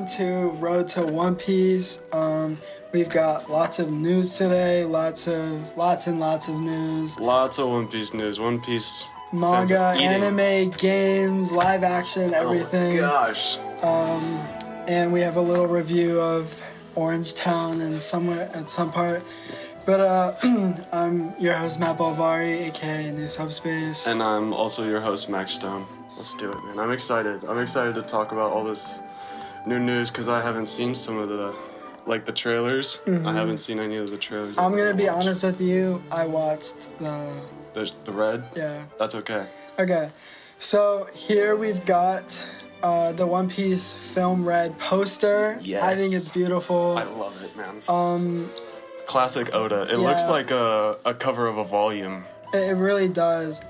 to Road to One Piece. We've got lots of news today, lots and lots of news. Lots of One Piece news. One Piece manga, anime, games, live action, everything. Oh my gosh. And we have a little review of Orange Town and somewhere at some part. But I'm your host Matt Bolvari, aka New Subspace. And I'm also your host Max Stone. Let's do it, man. I'm excited. I'm excited to talk about all this new news because I haven't seen some of the trailers. I haven't seen any of the trailers. I'm gonna be honest with you. I watched the red. Yeah. That's okay. Okay, so here we've got the One Piece film red poster. Yes. I think it's beautiful. I love it, man. Classic Oda. It looks like a cover of a volume. It really does.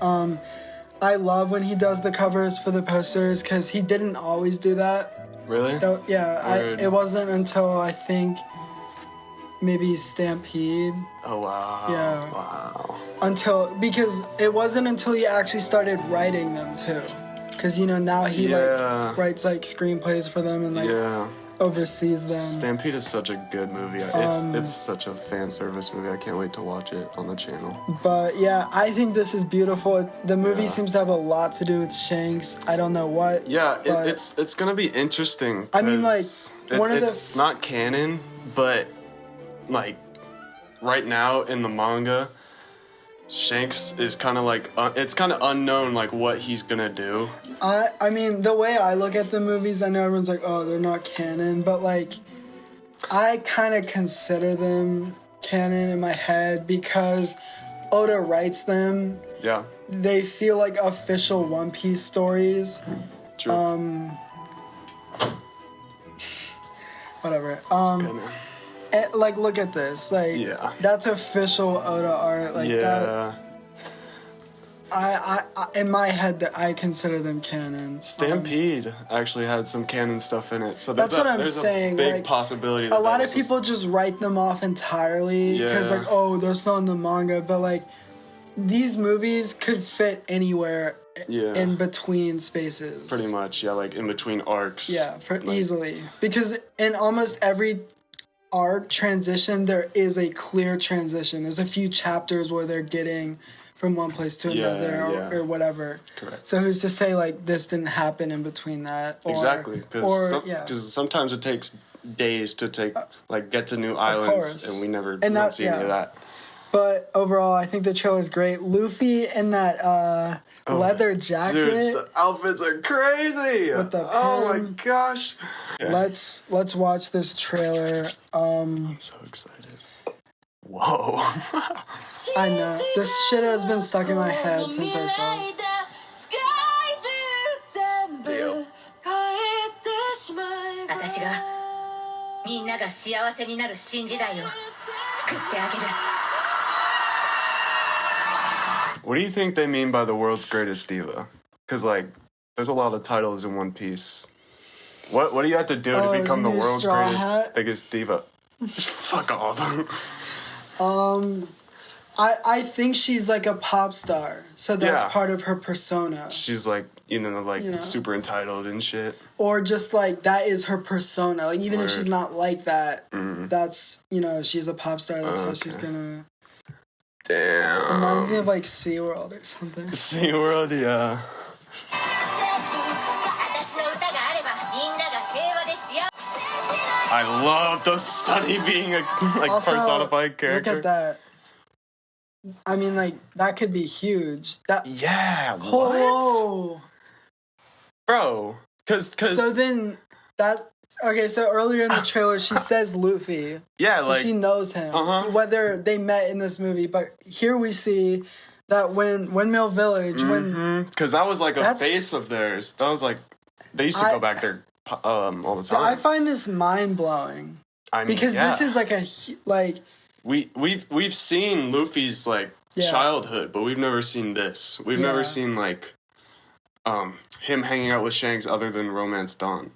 I love when he does the covers for the posters because he didn't always do that. Really? It wasn't until I think maybe Stampede. Oh wow. Yeah. Wow. Because it wasn't until he actually started writing them too. Because now he writes screenplays for them and oversees them. Stampede is such a good movie. It's such a fan service movie. I can't wait to watch it on the channel. But yeah, I think this is beautiful. The movie seems to have a lot to do with Shanks. I don't know what. Yeah, it's gonna be interesting. I mean, it's not canon, but right now in the manga, Shanks is kind of it's kind of unknown what he's gonna do. I mean, the way I look at the movies, I know everyone's like, oh, they're not canon, but I kind of consider them canon in my head because Oda writes them. Yeah. They feel like official One Piece stories. True. Whatever. It's good, man. Look at this. That's official Oda art. That. I in my head, I consider them canon. Stampede actually had some canon stuff in it, so that's what I'm saying. There's a big possibility. A lot of people just write them off entirely because that's not in the manga. But these movies could fit anywhere in between spaces. Pretty much, yeah, in between arcs. Yeah, easily because in almost every arc transition, there is a clear transition. There's a few chapters where they're getting from one place to another or whatever. Correct. So who's to say this didn't happen in between that? Exactly, because sometimes it takes days to get to new islands, and we never don't see any of that. But overall, I think the trailer's great. Luffy in that leather jacket. Dude, the outfits are crazy. With the pen. Oh my gosh. Yeah. Let's watch this trailer. I'm so excited. Whoa. I know. This shit has been stuck in my head since I saw it. Deal. What do you think they mean by the world's greatest diva? Because, there's a lot of titles in One Piece. What do you have to do to become the world's biggest diva? Just fuck off. I think she's a pop star, so that's part of her persona. She's super entitled and shit. Or just that is her persona. Even if she's not like that, that's she's a pop star. That's how she's gonna. Damn. Reminds me of SeaWorld or something. SeaWorld, yeah. I love the Sunny being a also, personified character. Look at that. I mean, that could be huge. Yeah, what? Whoa. Bro, because... So then, okay, so earlier in the trailer, she says Luffy. Yeah, so she knows him. Whether they met in this movie. But here we see that when Windmill Village... Because that was a face of theirs. That was they used to go back there all the time. Yeah, I find this mind-blowing. I mean, because this is We've seen Luffy's childhood, but we've never seen this. We've never seen him hanging out with Shanks other than Romance Dawn.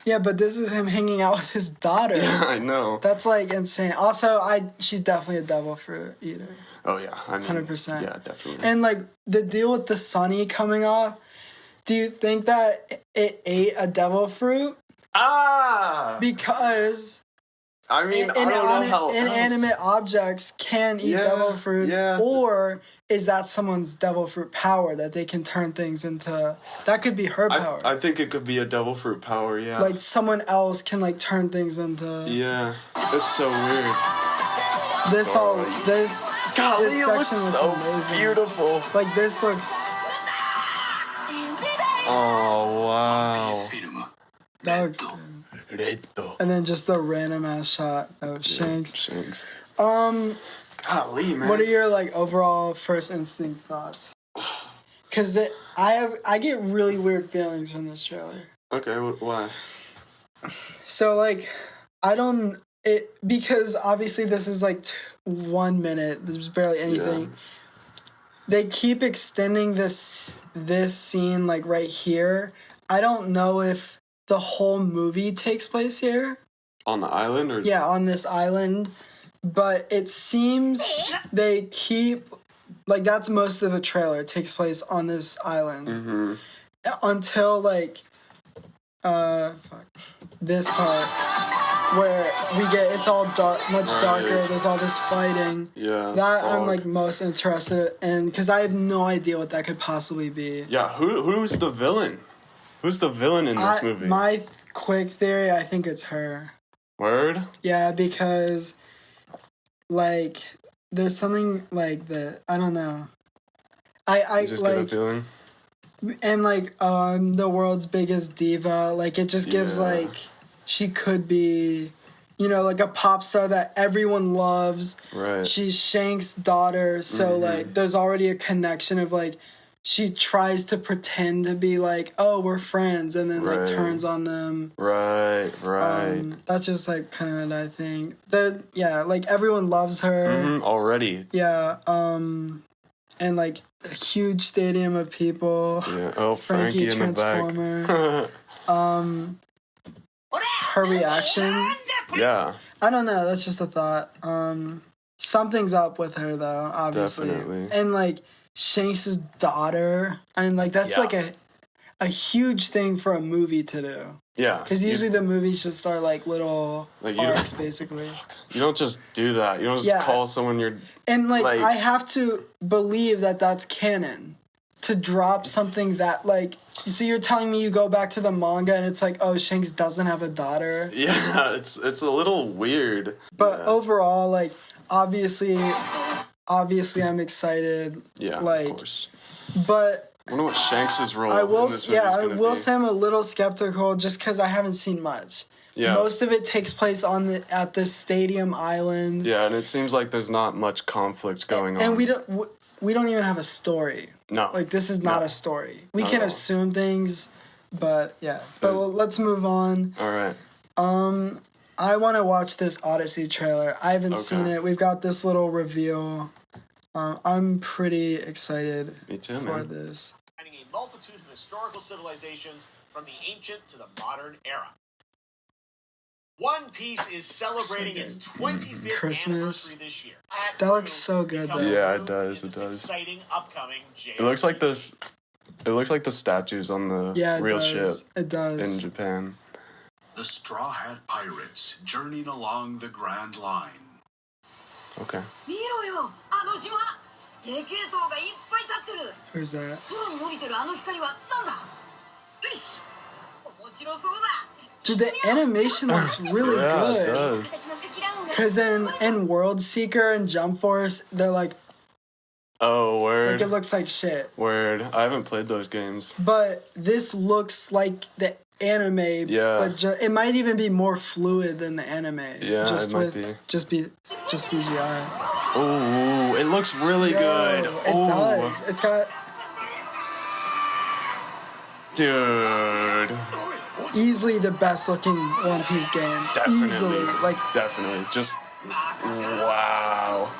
Yeah, but this is him hanging out with his daughter. Yeah, I know. That's insane. Also, she's definitely a devil fruit eater. Oh yeah, 100%. Yeah, definitely. And the deal with the Sunny coming off. Do you think that it ate a devil fruit? Because I mean, I don't know how inanimate objects can eat devil fruits, or is that someone's devil fruit power that they can turn things into? That could be her power. I think it could be a devil fruit power, yeah. Like someone else can like turn things into. Yeah, it's so weird. This Golly, this it looks so amazing. Beautiful. Like this looks. Oh wow. That looks good. And then just the random ass shot of Shanks. Golly, man. What are your like overall first instinct thoughts? Cause I get really weird feelings from this trailer. Okay, why? So like because obviously this is like 1 minute. There's barely anything. Yeah. They keep extending this scene like right here. I don't know if the whole movie takes place here. On the island? Or? Yeah, on this island. But it seems they keep... Like, that's most of the trailer. It takes place on this island. Mm-hmm. Until, like... this part. Where we get... It's all much darker. There's all this fighting. Yeah. That I'm, like, most interested in. Because I have no idea what that could possibly be. Yeah, who's the villain? Who's the villain in this movie? My quick theory, I think it's her. Word? Yeah, because, like, there's something, like, that, I don't know. I just like, get a feeling? And, like, the world's biggest diva, like, it just gives, like, she could be, you know, like, a pop star that everyone loves. Right. She's Shank's daughter, so, like, there's already a connection of, like, she tries to pretend to be like, oh, we're friends, and then like turns on them. Right. That's just like kind of what I think. Like everyone loves her already. Yeah. And like a huge stadium of people. Yeah. Oh, Frankie Transformer. In the back. Her reaction. Yeah. I don't know. That's just a thought. Something's up with her though, obviously. Definitely. And like. Shanks' daughter, and like that's like a huge thing for a movie to do. Yeah, because usually the movies just are like little arcs, basically. You don't just do that. You don't just call someone your. And like I have to believe that that's canon to drop something that like. So you're telling me you go back to the manga and it's like, oh, Shanks doesn't have a daughter. Yeah, it's a little weird. But overall, like Obviously, I'm excited. Yeah, like, of course. But I wonder what Shanks' role in this movie is going to be. I will say I'm a little skeptical just because I haven't seen much. Yeah. Most of it takes place at this stadium island. Yeah, and it seems like there's not much conflict going on. And we don't even have a story. No. Like, this is not a story. We can assume things, but yeah. But let's move on. All right. I want to watch this Odyssey trailer. I haven't seen it. We've got this little reveal. I'm pretty excited for this. Finding a multitude of historical civilizations from the ancient to the modern era. One Piece is celebrating its 25th anniversary this year. That looks so good, though. Yeah, it does. Exciting upcoming it looks like this. It looks like the statues on the real ship. It does. In Japan. The Straw Hat Pirates journeyed along the Grand Line. Okay. Who's that? Dude, the animation looks really good. It does. Because in World Seeker and Jump Force, they're like... Oh, word. Like, it looks like shit. Word. I haven't played those games. But this looks like the anime. Yeah. But it might even be more fluid than the anime. Yeah, it might be. Just CGI. Oh, it looks really good. It does. It's got... Dude. Easily the best looking One Piece game. Definitely. Easily. Like, definitely. Just... Wow.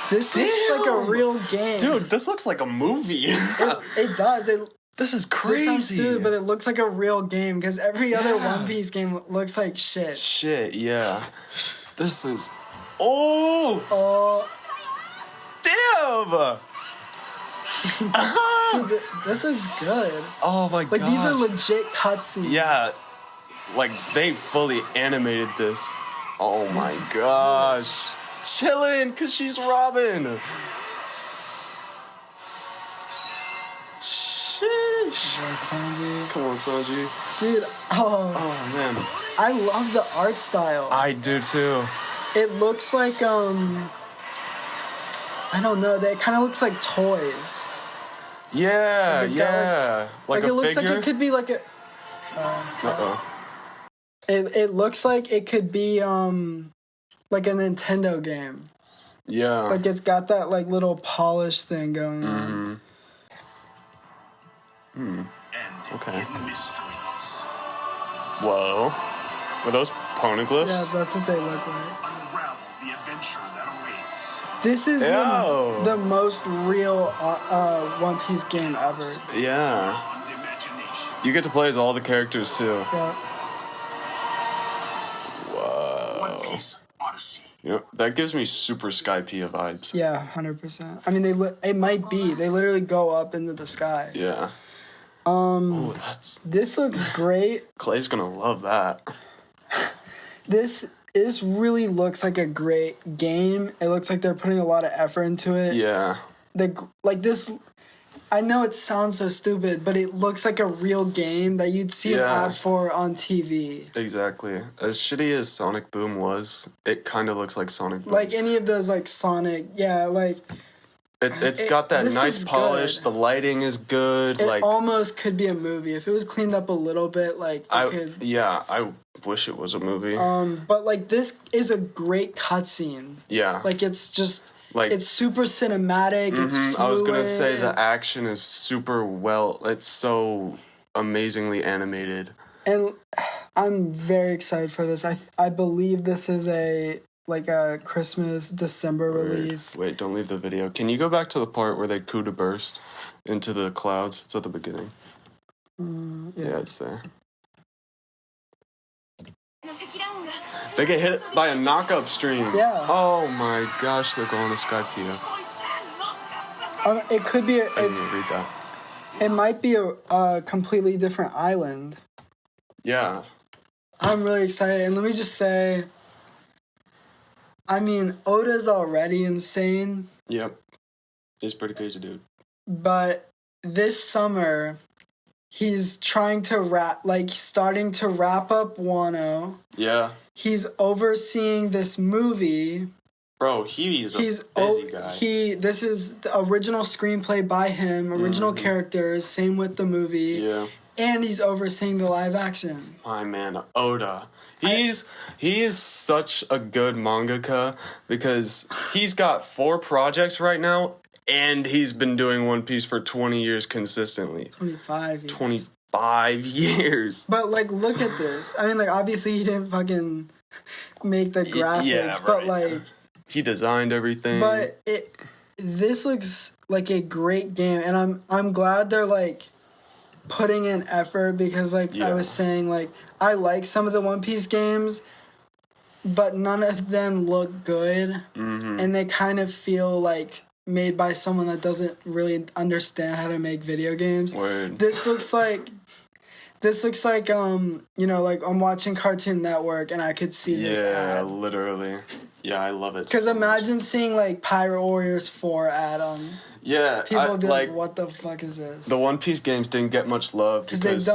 This looks like a real game. Dude, this looks like a movie. It does. This is crazy. This sounds stupid, but it looks like a real game because every other One Piece game looks like shit. Shit, yeah. This is... Oh! Oh. Damn! Dude, this looks good. Oh my god. Like, these are legit cutscenes. Yeah. Like, they fully animated this. Oh my gosh. Chillin', because she's Robin. Sheesh. Yeah, Sanji. Come on, Sanji. Dude, Oh, man. I love the art style. I do, too. It looks like, I don't know, it kind of looks like toys. Yeah, Like, it's got, yeah. Like it a looks figure? like it could be like a... Uh-oh. It looks like it could be, like a Nintendo game. Yeah. Like, it's got that, like, little polish thing going on. And Okay. hidden mysteries. Whoa. Were those poneglyphs? Yeah, that's what they look like. Unravel the adventure that awaits. This is Ew. the most real One Piece game ever. Yeah. Beyond imagination. You get to play as all the characters, too. Yeah. Whoa. One Piece Odyssey. You know, that gives me super Skypiea vibes. Yeah, 100%. I mean, it might be. They literally go up into the sky. Yeah. Oh, that's... This looks great. Clay's gonna love that. This really looks like a great game. It looks like they're putting a lot of effort into it. Yeah. Like this, I know it sounds so stupid, but it looks like a real game that you'd see an ad for on TV. Exactly. As shitty as Sonic Boom was, it kind of looks like Sonic Boom. Like any of those, like Sonic, yeah, like... It's got that this nice is polish. good. The lighting is good. It like almost could be a movie. If it was cleaned up a little bit, like, it could... Yeah, I wish it was a movie. But, like, this is a great cutscene. Yeah. Like, it's just... Like, it's super cinematic. It's fluid. I was gonna say the action is super well. It's so amazingly animated. And I'm very excited for this. I believe this is a Christmas, December release. Wait, don't leave the video. Can you go back to the part where they coup de burst into the clouds? It's at the beginning. Yeah, it's there. They get hit by a knock-up stream. Yeah. Oh my gosh, they're going to Skypiea. It could be. I didn't even read that. It might be a completely different island. Yeah. I'm really excited, and let me just say, I mean, Oda's already insane. Yep. He's pretty crazy, dude. But this summer, he's trying to starting to wrap up Wano. Yeah. He's overseeing this movie. Bro, he's a busy guy. This is the original screenplay by him, original characters, same with the movie. Yeah. And he's overseeing the live action. My man, Oda. He is such a good mangaka because he's got 4 projects right now, and he's been doing One Piece for 20 years consistently. 25 years. 25 years. But, like, look at this. I mean, like, obviously he didn't fucking make the graphics, Yeah, but, right. like... He designed everything. But this looks like a great game, and I'm glad they're, like, putting in effort because, like, I was saying, like, I like some of the One Piece games, but none of them look good, and they kind of feel like made by someone that doesn't really understand how to make video games. Word. This looks like you know, like I'm watching Cartoon Network and I could see this ad. Yeah, literally. Yeah, I love it. Because imagine seeing like Pirate Warriors 4 ad on. Yeah, People would be like, what the fuck is this? The One Piece games didn't get much love because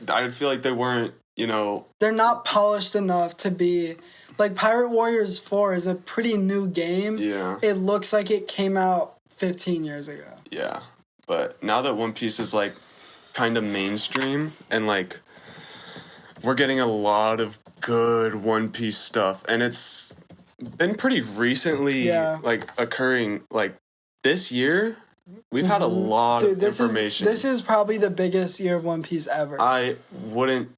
I feel like they weren't, you know... They're not polished enough to be... Like, Pirate Warriors 4 is a pretty new game. Yeah. It looks like it came out 15 years ago. Yeah, but now that One Piece is, like, kind of mainstream and, like, we're getting a lot of good One Piece stuff, and it's been pretty recently, like, occurring, like, this year, we've had a lot of information. This is probably the biggest year of One Piece ever. I wouldn't,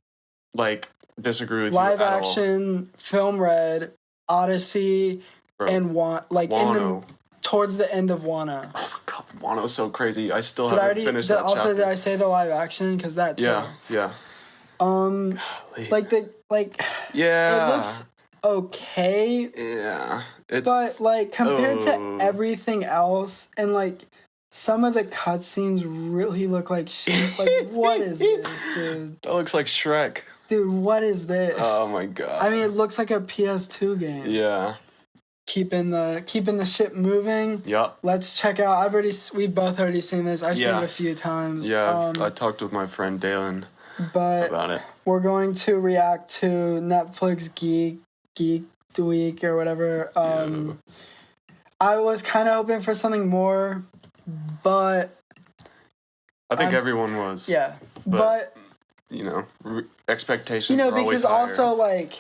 like, disagree with Live you at action, film Red, Odyssey, and Wano. Towards the end of Wano. Oh, God, Wano's so crazy. I still haven't finished that chapter. Did I say the live action? Because that too. Yeah. Golly. It looks okay. Yeah. But, like, compared to everything else, and, like, some of the cutscenes really look like shit. Like, what is this, dude? That looks like Shrek. Dude, what is this? Oh my god. I mean, it looks like a PS2 game. Yeah. Keeping the ship moving. Yup. Let's check out. We've both already seen this. I've seen it a few times. Yeah, I talked with my friend Dalen about it. We're going to react to Netflix Geek Week or whatever. I was kind of hoping for something more, but I think everyone was. Yeah, but you know, expectations. You know, are always because higher. also like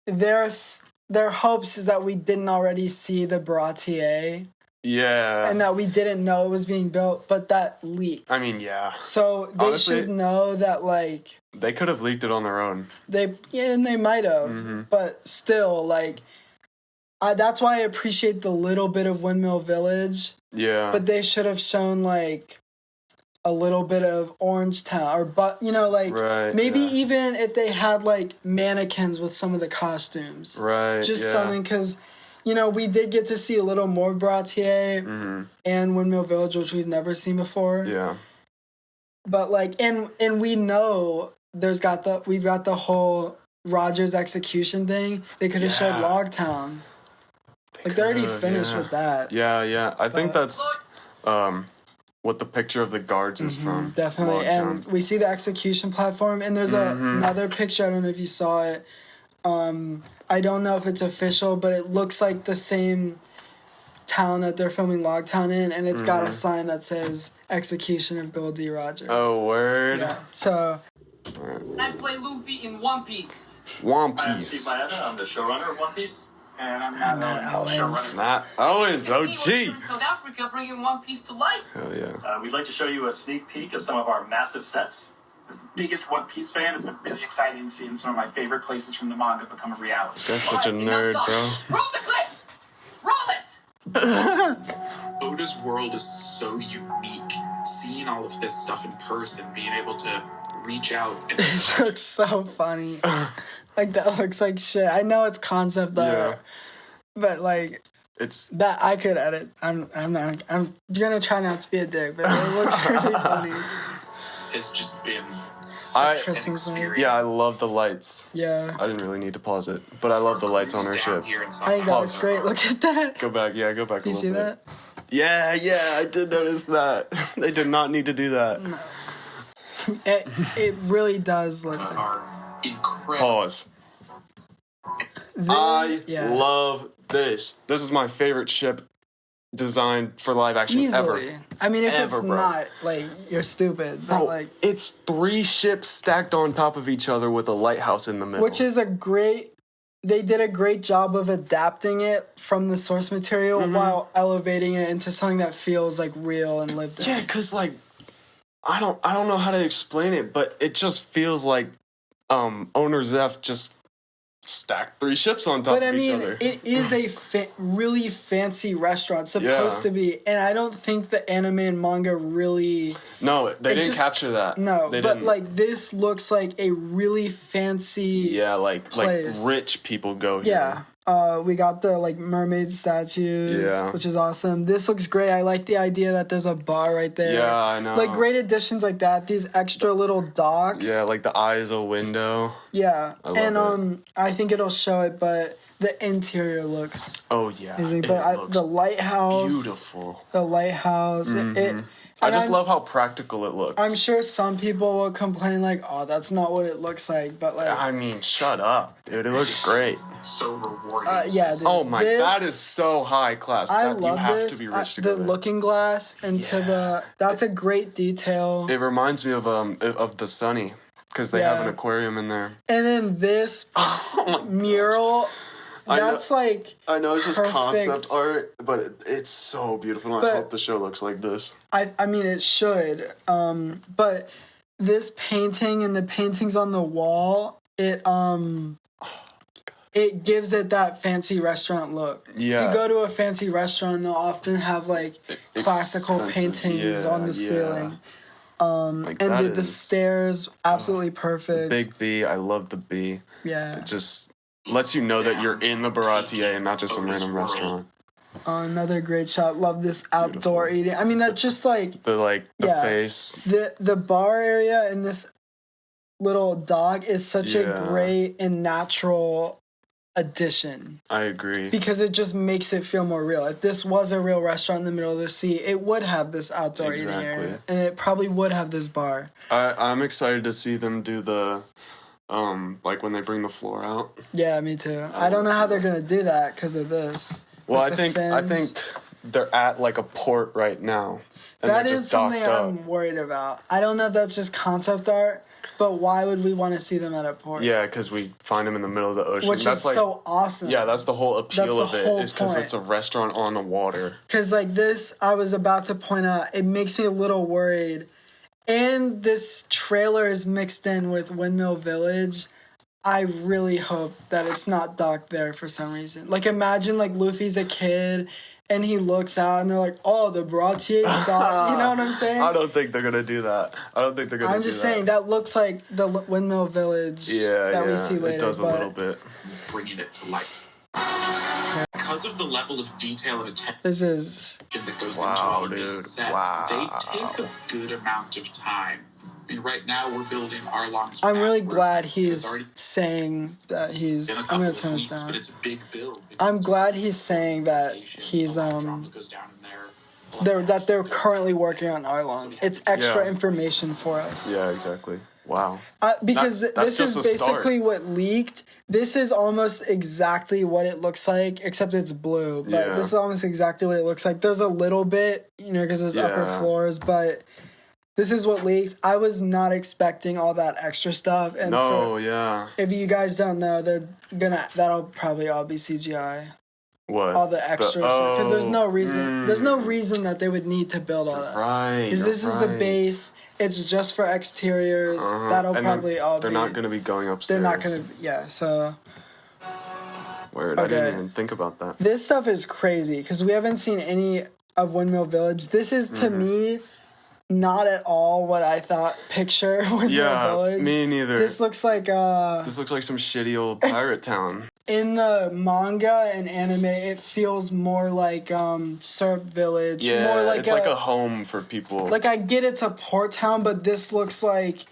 their hopes is that we didn't already see the Baratie. Yeah. And that we didn't know it was being built, but that leaked. I mean, yeah. So they Honestly, should know that, like... They could have leaked it on their own. And they might have. But still, like... that's why I appreciate the little bit of Windmill Village. Yeah. But they should have shown, like... a little bit of Orange Town, maybe even if they had like mannequins with some of the costumes, something, because you know we did get to see a little more Baratie and Windmill Village, which we've never seen before. Yeah, but like, and we know we've got the whole Roger's execution thing. They could have showed Logtown. They already finished with that. Yeah. I think that's what the picture of the guards is from. Definitely. And we see the execution platform, and there's another picture, I don't know if you saw it. I don't know if it's official, but it looks like the same town that they're filming Logtown in, and it's got a sign that says Execution of Gold D. Roger. Oh, word. Yeah. So I play Luffy in One Piece. One Piece. I'm Steve Maeda, I'm the showrunner of One Piece. And I'm Matt Owens. Matt Owens, OG. South Africa bringing One Piece to life. Hell yeah. We'd like to show you a sneak peek of some of our massive sets. As the biggest One Piece fan, it's been really exciting seeing some of my favorite places from the manga become a reality. This guy's such a nerd, bro. Roll the clip! Roll it! Oda's world is so unique. Seeing all of this stuff in person, being able to reach out and... It looks so funny. Like, that looks like shit. I know it's concept art, but like, it's that I could edit. I'm gonna try not to be a dick, but it looks really funny. It's just been yeah, I love the lights. Yeah. I didn't really need to pause it, but I love the lights on our ship. I think that looks great. Look at that. Go back. Yeah, go back a little bit. Do you see that? Yeah, I did notice that. They did not need to do that. No. It really does look incredible. Pause. I love this. This is my favorite ship designed for live action ever. I mean, if it's not, like, you're stupid. But, bro, like, it's 3 ships stacked on top of each other with a lighthouse in the middle. Which is they did a great job of adapting it from the source material while elevating it into something that feels, like, real and lived in. Yeah, because, like, I don't know how to explain it, but it just feels like Owner Zeph just stacked 3 ships on top of each other. It is a really fancy restaurant, supposed to be, and I don't think the anime and manga really... No, they didn't capture that. No, they but didn't. like this looks like a really fancy like rich people go here. We got the like mermaid statues, which is awesome. This looks great. I like the idea that there's a bar right there. Yeah, I know. Like great additions like that. These extra little docks. Yeah, like the eye is a window. Yeah, I think it'll show it, but the interior looks. Oh yeah, amazing. But the lighthouse. Beautiful. The lighthouse. I just love how practical it looks. I'm sure some people will complain like, "Oh, that's not what it looks like," but like, I mean, shut up, dude. It looks great. So rewarding. That is so high class. I love you have this. to be rich to the go there. looking glass into that's a great detail. It reminds me of the Sunny because they have an aquarium in there. And then this mural. That's like I know it's just perfect. concept art, but it's so beautiful. I hope the show looks like this. I mean, it should. But this painting and the paintings on the wall, it gives it that fancy restaurant look. Yeah. So you go to a fancy restaurant, they'll often have like classical paintings on the ceiling. The stairs, absolutely perfect. Big B, I love the B. Yeah. It just lets you know that you're in the Baratie and not just some random restaurant. Another great shot. Love this outdoor eating. I mean, that's just like the face. The bar area in this little dog is such a great and natural addition. I agree. Because it just makes it feel more real. If this was a real restaurant in the middle of the sea, it would have this outdoor eating area. And it probably would have this bar. I'm excited to see them do the, like when they bring the floor out. Yeah, me too. I don't know how they're going to do that because of this. Well, I think they're at like a port right now. And that is something I'm worried about. I don't know if that's just concept art, but why would we want to see them at a port? Yeah, because we find them in the middle of the ocean. Which is like, so awesome. Yeah, that's the whole appeal of it, is because it's a restaurant on the water. Because like this, I was about to point out, it makes me a little worried. And this trailer is mixed in with Windmill Village. I really hope that it's not docked there for some reason. Like, imagine, like, Luffy's a kid, and he looks out, and they're like, oh, the Baratie's docked. You know what I'm saying? I don't think they're going to do that. I'm just saying, that looks like the Windmill Village that we see later. It does a little bit. Bringing it to life. Because of the level of detail and attention that goes into all of these sets, they take a good amount of time. I mean, right now we're building Arlong's. I'm really glad he's saying that he's. I'm gonna turn this down. But it's a big build. I'm glad he's saying that he's that they're currently working on Arlong. It's extra information for us. Yeah, exactly. Wow. Because this is basically what leaked. This is almost exactly what it looks like, except it's blue. But this is almost exactly what it looks like. There's a little bit, because there's upper floors, but. This is what leaked. I was not expecting all that extra stuff. And if you guys don't know, that'll probably all be CGI. What? All the extra stuff. Because there's no reason. There's no reason that they would need to build all that. Right. Because this is the base. It's just for exteriors. That'll probably all be. They're not going to be going upstairs. They're not going to. So. Weird. I didn't even think about that. This stuff is crazy because we haven't seen any of Windmill Village. This is to me. Not at all what I thought picture with the village. Me neither. This looks like some shitty old pirate town. In the manga and anime, it feels more like Surf Village. Yeah, more like it's like a home for people. Like I get it's a port town, but this looks like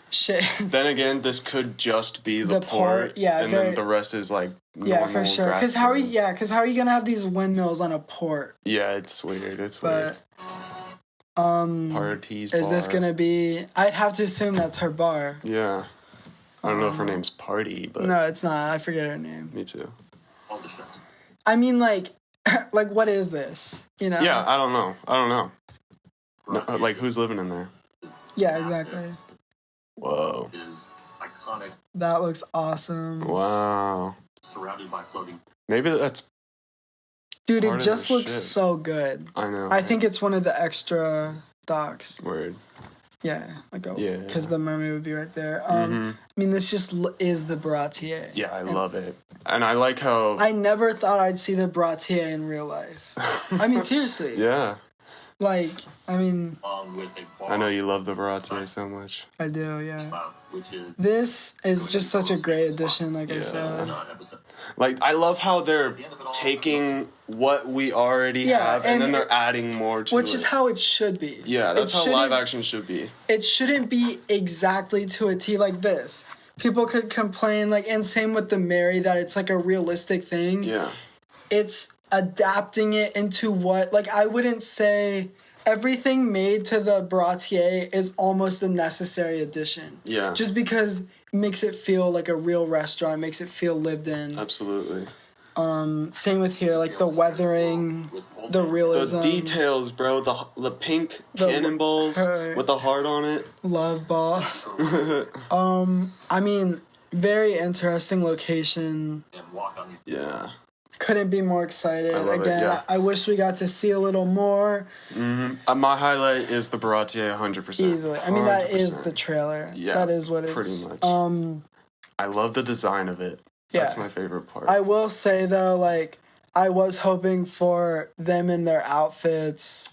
shit. Then again, this could just be the port. Yeah, and then the rest is like normal for sure. Because how are you gonna have these windmills on a port? Yeah, it's weird. It's weird. Is this gonna be? I'd have to assume that's her bar. Yeah, I don't know if her name's Party, but no, it's not. I forget her name. Me too. All the shows. I mean, like what is this? Yeah, I don't know. No, like who's living in there? Yeah, exactly. Whoa. Is iconic. That looks awesome. Wow. Surrounded by floating. Maybe that's. Dude, it just looks so good. I know. I think it's one of the extra docks. Word. Yeah, because the mermaid would be right there. I mean, this just is the Baratie. Yeah, I love it. And I like how... I never thought I'd see the Baratie in real life. I mean, seriously. Yeah. Like, I mean... I know you love the Baratie so much. I do, yeah. This is just such a great addition, like I said. Like, I love how they're taking what we already have and then they're adding more to it. Which is how it should be. Yeah, that's how live action should be. It shouldn't be exactly to a T like this. People could complain, like, and same with the Mary, that it's like a realistic thing. Yeah. It's adapting it into what, like, I wouldn't say everything made to the Baratie is almost a necessary addition. Yeah. Just because it makes it feel like a real restaurant, makes it feel lived in. Absolutely. Same with here, like the weathering, the realism. The details, bro. The pink cannonballs with the heart on it. Love ball. I mean, very interesting location. Yeah. Couldn't be more excited. I wish we got to see a little more. My highlight is the Baratie 100%. Easily. I mean, 100%. That is the trailer. Yeah, that is what pretty it's... much. I love the design of it. Yeah. That's my favorite part. I will say, though, like, I was hoping for them in their outfits.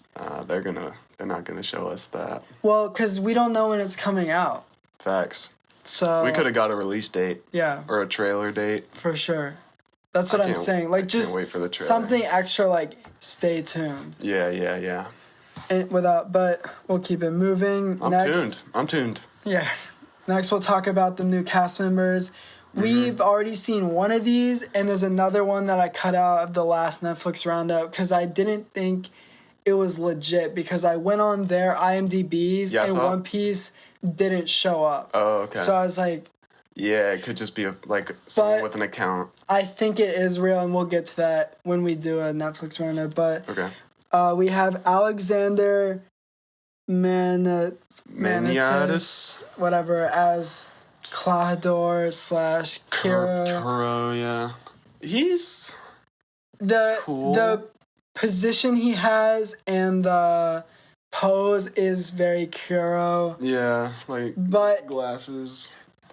They're not gonna show us that. Well, because we don't know when it's coming out. Facts. So... We could have got a release date. Yeah. Or a trailer date. For sure. That's what I'm saying. Like, just wait for the trailer. something extra, like, stay tuned. Yeah. And but we'll keep it moving. I'm tuned. Yeah. Next, we'll talk about the new cast members. We've already seen one of these, and there's another one that I cut out of the last Netflix roundup because I didn't think it was legit, because I went on their IMDb's and One Piece didn't show up. Oh, okay. So I was like... Yeah, it could just be someone with an account. I think it is real, and we'll get to that when we do a Netflix roundup. But okay. We have Alexander Maniatis, whatever, as Clahador / Kiro. Kuro, yeah. He's cool. The position he has and the pose is very Kiro. Yeah, but glasses.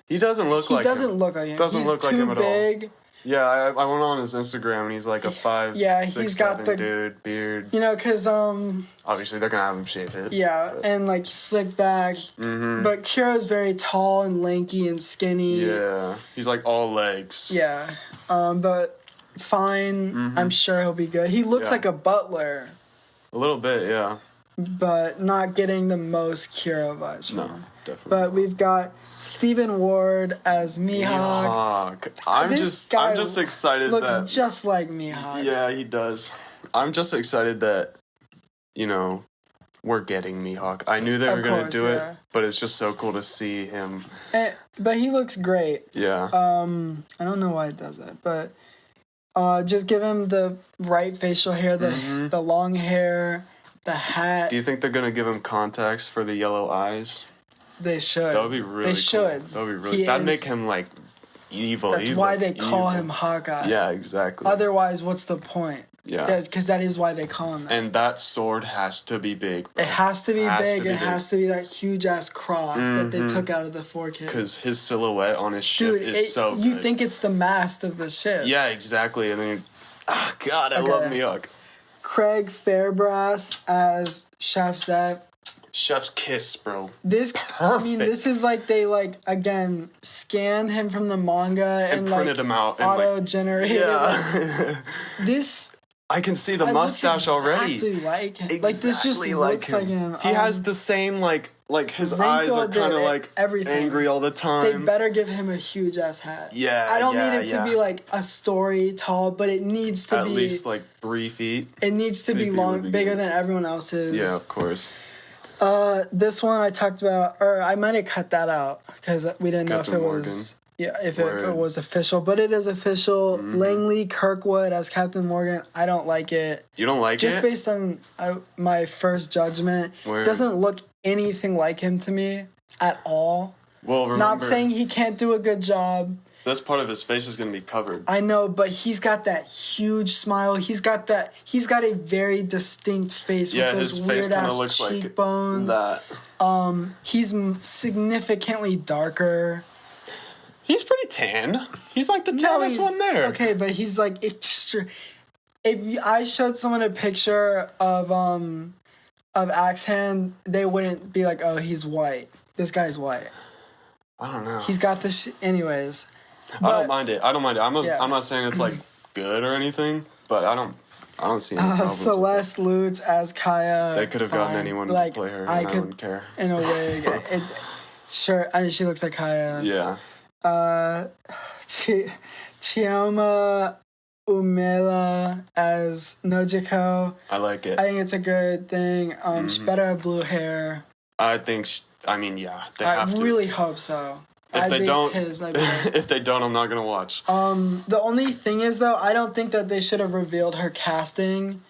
He doesn't look like him. Doesn't look like him at all. Yeah, I went on his Instagram and he's like a 5'6" dude, beard. You know, because obviously they're gonna have him shave it. Yeah, and like slick back. Mm-hmm. But Kiro's very tall and lanky and skinny. Yeah, he's like all legs. Yeah, but fine. Mm-hmm. I'm sure he'll be good. He looks like a butler. A little bit, yeah. But not getting the most Kiro vibes from him. Definitely. But we've got Stephen Ward as Mihawk. I'm just excited. Looks just like Mihawk. Yeah, he does. I'm just excited that, we're getting Mihawk. I knew they were going to do it, but it's just so cool to see him. But he looks great. Yeah. I don't know why it does that, but just give him the right facial hair, the long hair, the hat. Do you think they're going to give him contacts for the yellow eyes? They should. That would be really cool. They should. That would be really... That'd make him, evil. That's why they call him Hawkeye. Yeah, exactly. Otherwise, what's the point? Yeah. Because that is why they call him that. And that sword has to be big, bro. It has to be big. It has to be that huge-ass cross that they took out of the 4K. Because his silhouette on his ship is so good. You think it's the mast of the ship. Yeah, exactly. And then God, I love Mihawk. Craig Fairbrass as Chef Zep. Chef's kiss, bro. This is they again scanned him from the manga and printed him out auto-generated. Yeah. This I can see the mustache already. Exactly like him. Exactly this just looks like him. He has the same his eyes are kind of angry all the time. They better give him a huge ass hat. Yeah. I don't need it to be a story tall, but it needs to be at least 3 feet. It needs to be bigger than everyone else's. Yeah, of course. This one I talked about, or I might have cut that out because we didn't know if it was, if it was official, but it is official. Langley Kirkwood as Captain Morgan. I don't like it. You don't like it? Just based on my first judgment, doesn't look anything like him to me at all. Well, remember, not saying he can't do a good job. This part of his face is going to be covered. I know, but he's got that huge smile. He's got a very distinct face with those weird ass cheekbones. Like that. He's significantly darker. He's pretty tan. He's like the tannest one there. Okay, but he's extra. If I showed someone a picture of Axe Hand, they wouldn't be like, "Oh, he's white. This guy's white." I don't know. He's got this. Anyways. But, I don't mind it. I'm not saying it's good or anything, but I don't see any problems. Celeste Lutz as Kaya. They could have gotten anyone to play her, and I wouldn't care. In a wig. Sure, I mean, she looks like Kaya. Yeah. Chioma Umela as Nojiko. I like it. I think it's a good thing. She better have blue hair. I think, they have to. I really hope so. If they don't, I'm not gonna watch. The only thing is though, I don't think that they should have revealed her casting.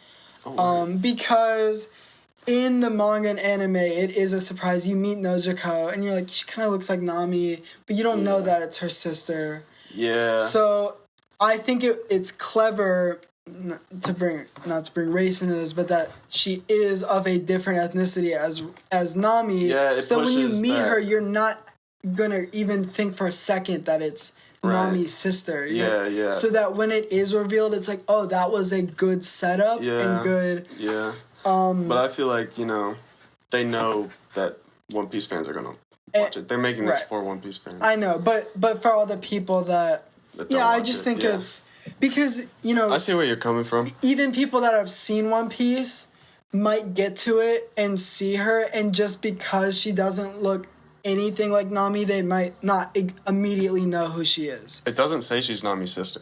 Because in the manga and anime, it is a surprise. You meet Nojiko, and you're like, she kind of looks like Nami, but you don't know that it's her sister. Yeah. So I think it's clever not to bring race into this, but that she is of a different ethnicity as Nami. Yeah. So when you meet her, you're not gonna even think for a second that it's Nami's sister. Yeah. So that when it is revealed, it's like, oh, that was a good setup and good. Yeah. But I feel like, they know that One Piece fans are gonna watch it. They're making this for One Piece fans. I know, but for all the people that I just think because, you know... I see where you're coming from. Even people that have seen One Piece might get to it and see her, and just because she doesn't look anything like Nami, they might not immediately know who she is. It doesn't say she's Nami's sister.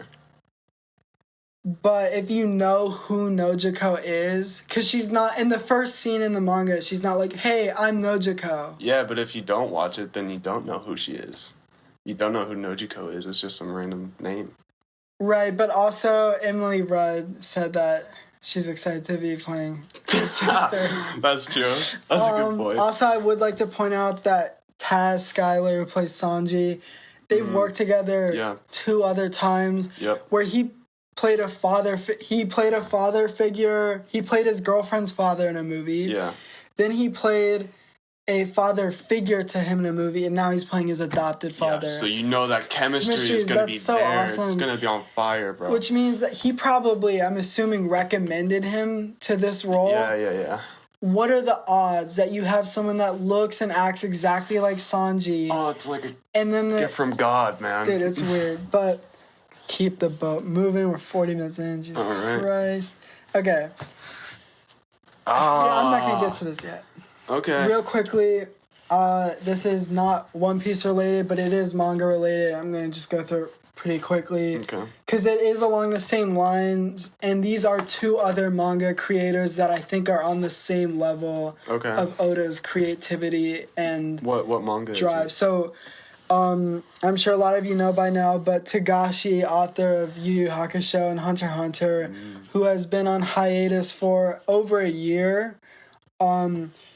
But if you know who Nojiko is, because she's not, in the first scene in the manga, she's not like, hey, I'm Nojiko. Yeah, but if you don't watch it, then you don't know who she is. You don't know who Nojiko is. It's just some random name. Right, but also Emily Rudd said that she's excited to be playing her sister. That's true. That's a good point. Also, I would like to point out that Taz Skylar, who plays Sanji, they've worked together 2 other times where he played a father figure. He played his girlfriend's father in a movie. Yeah. Then he played a father figure to him in a movie, and now he's playing his adopted father. Yeah, so you know that chemistry is going to be so there. Awesome. It's going to be on fire, bro. Which means that he probably, I'm assuming, recommended him to this role. Yeah. What are the odds that you have someone that looks and acts exactly like Sanji? Oh, it's like a gift from God, man. Dude, it's weird, but keep the boat moving. We're 40 minutes in. Jesus Christ. Okay. Yeah, I'm not going to get to this yet. Okay. Real quickly, this is not One Piece related, but it is manga related. I'm going to just go through it pretty quickly. Okay. Because it is along the same lines, and these are 2 other manga creators that I think are on the same level of Oda's creativity and what manga drive. Is it? So, I'm sure a lot of you know by now, but Togashi, author of Yu Yu Hakusho and Hunter x Hunter, who has been on hiatus for over a year,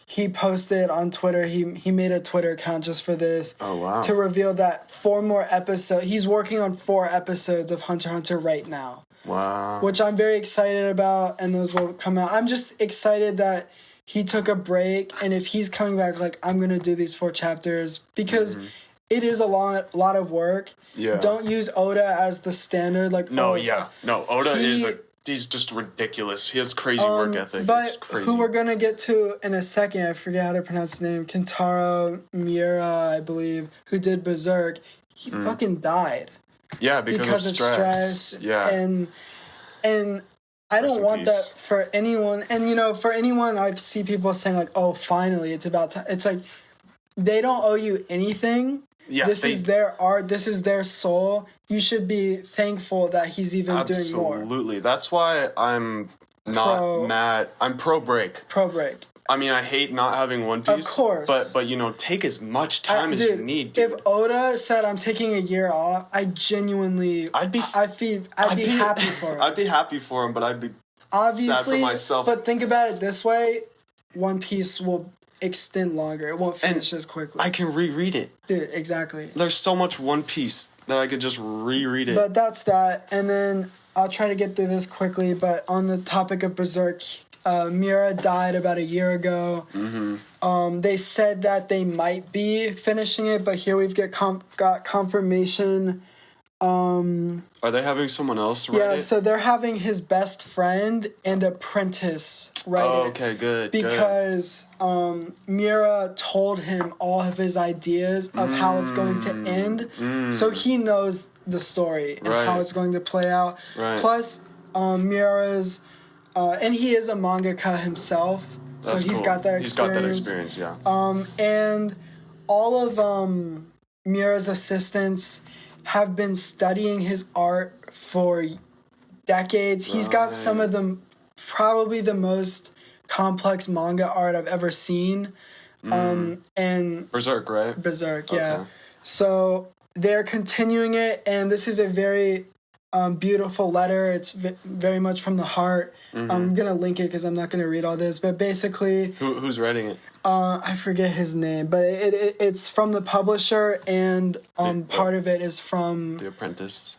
he posted on Twitter, he made a Twitter account just for this. Oh, wow. To reveal that 4 more episodes, he's working on 4 episodes of Hunter x Hunter right now. Wow. Which I'm very excited about, and those will come out. I'm just excited that he took a break, and if he's coming back, like, I'm going to do these 4 chapters, because it is a lot of work. Yeah. Don't use Oda as the standard. Like, Oda he's just ridiculous. He has crazy work ethic. But it's crazy. Who we're going to get to in a second, I forget how to pronounce his name, Kentaro Miura, I believe, who did Berserk, he fucking died. Yeah, because of stress. Yeah. And I don't want that for anyone. And, you know, for anyone, I see people saying, like, oh, finally, it's about time. It's like, they don't owe you anything. Yeah, this is their art. This is their soul. You should be thankful that he's even doing more. Absolutely. That's why I'm not mad. I'm pro break. Pro break. I mean, I hate not having One Piece. Of course. But you know, take as much time as you need. Dude. If Oda said I'm taking a year off, I genuinely, I'd be happy for him. I'd be happy for him, but I'd be sad for myself. But think about it this way: One Piece will extend longer. It won't finish as quickly. I can reread it. Dude, exactly. There's so much One Piece that I could just reread it. But that's that. And then I'll try to get through this quickly, but on the topic of Berserk, Miura died about a year ago. They said that they might be finishing it, but here we've got confirmation. Are they having someone else write it? Yeah, so they're having his best friend and apprentice write it. Okay, good. Because Miura told him all of his ideas of how it's going to end. So he knows the story and how it's going to play out. Right. Plus, Miura's... and he is a mangaka himself. So he's got that experience. He's got that experience, yeah. And all of Miura's assistants have been studying his art for decades. He's got some of probably the most complex manga art I've ever seen. And Berserk, right? Berserk, yeah. Okay. So they're continuing it, and this is a very beautiful letter. It's very much from the heart. I'm going to link it because I'm not going to read all this, but basically... Who's writing it? I forget his name, but it's from the publisher, and part of it is from... The Apprentice.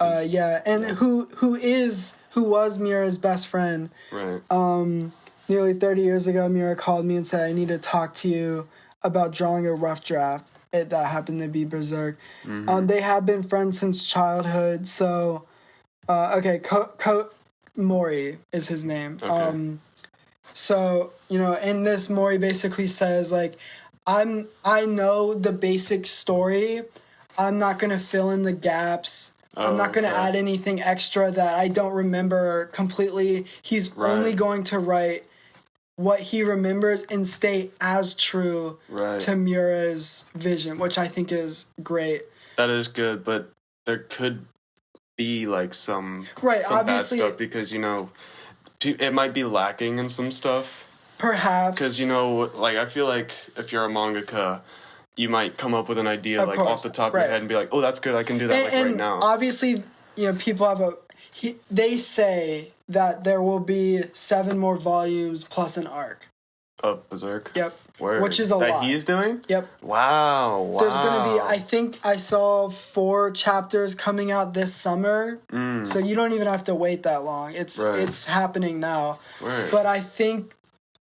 Who was Miura's best friend. Right. Nearly 30 years ago, Miura called me and said, I need to talk to you about drawing a rough draft. That happened to be Berserk. They have been friends since childhood, so... Mori is his name. Okay. So, you know, in this, Mori basically says, like, I know the basic story. I'm not going to fill in the gaps. I'm not going to add anything extra that I don't remember completely. He's only going to write what he remembers and stay as true to Miura's vision, which I think is great. That is good, but there could be like some obviously, bad stuff because, you know, it might be lacking in some stuff. Perhaps. Because, you know, like, I feel like if you're a mangaka, you might come up with an idea off the top of your head and be like, oh, that's good, I can do that right now. Obviously, you know, people have they say that there will be 7 more volumes plus an arc. Of Berserk? Yep. Word. Which is a lot. That he's doing? Yep. Wow. There's going to be, I think I saw 4 chapters coming out this summer. So you don't even have to wait that long. It's happening now. Word. But I think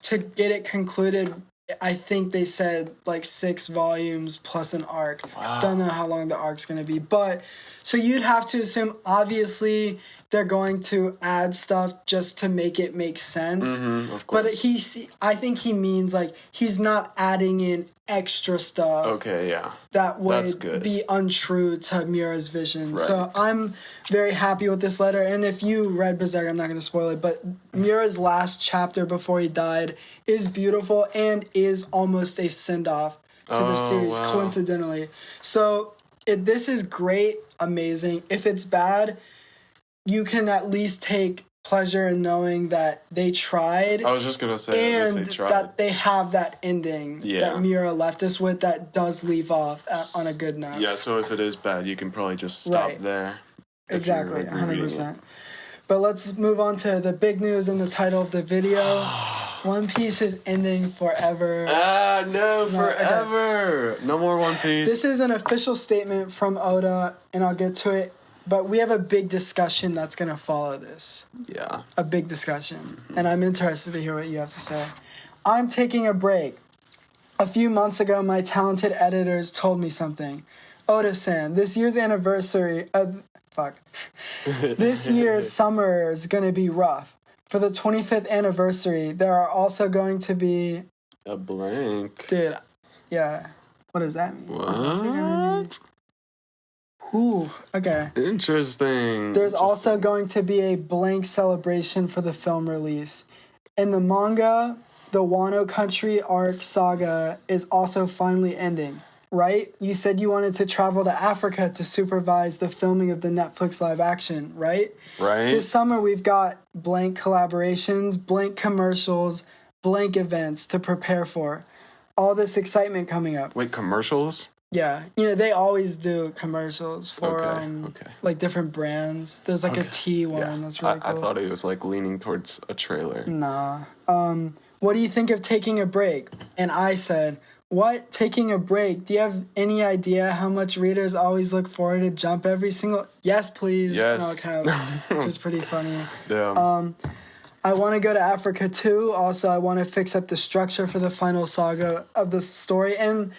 to get it concluded, I think they said like 6 volumes plus an arc. Wow. Don't know how long the arc's going to be. But so you'd have to assume, obviously, they're going to add stuff just to make it make sense. Of course. But I think he means like he's not adding in extra stuff. Okay, yeah. That would be untrue to Miura's vision. Right. So I'm very happy with this letter. And if you read Berserk, I'm not going to spoil it, but Miura's last chapter before he died is beautiful and is almost a send-off to the series, coincidentally. So this is great, amazing. If it's bad, you can at least take pleasure in knowing that they tried. I was just going to say and they tried. That they have that ending that Miura left us with that does leave off on a good note. Yeah, so if it is bad, you can probably just stop there. Exactly, 100%. But let's move on to the big news in the title of the video. One Piece is ending forever. No, forever. Okay. No more One Piece. This is an official statement from Oda, and I'll get to it. But we have a big discussion that's going to follow this. Yeah. A big discussion. And I'm interested to hear what you have to say. I'm taking a break. A few months ago, my talented editors told me something. Oda-san, this year's anniversary... This year's summer is going to be rough. For the 25th anniversary, there are also going to be... A blank. Dude, yeah. What does that mean? What? Ooh, okay. Interesting. There's also going to be a blank celebration for the film release. In the manga, the Wano Country arc Saga is also finally ending, right? You said you wanted to travel to Africa to supervise the filming of the Netflix live action, right? Right. This summer we've got blank collaborations, blank commercials, blank events to prepare for. All this excitement coming up. Wait, commercials? Yeah, you know, they always do commercials for like different brands. There's like a tea one that's really cool. I thought it was like leaning towards a trailer. Nah. What do you think of taking a break? And I said, what? Taking a break? Do you have any idea how much readers always look forward to jump every single... Yes, please. Yes. In all caps, which is pretty funny. Damn. I want to go to Africa too. Also, I want to fix up the structure for the final saga of the story. And...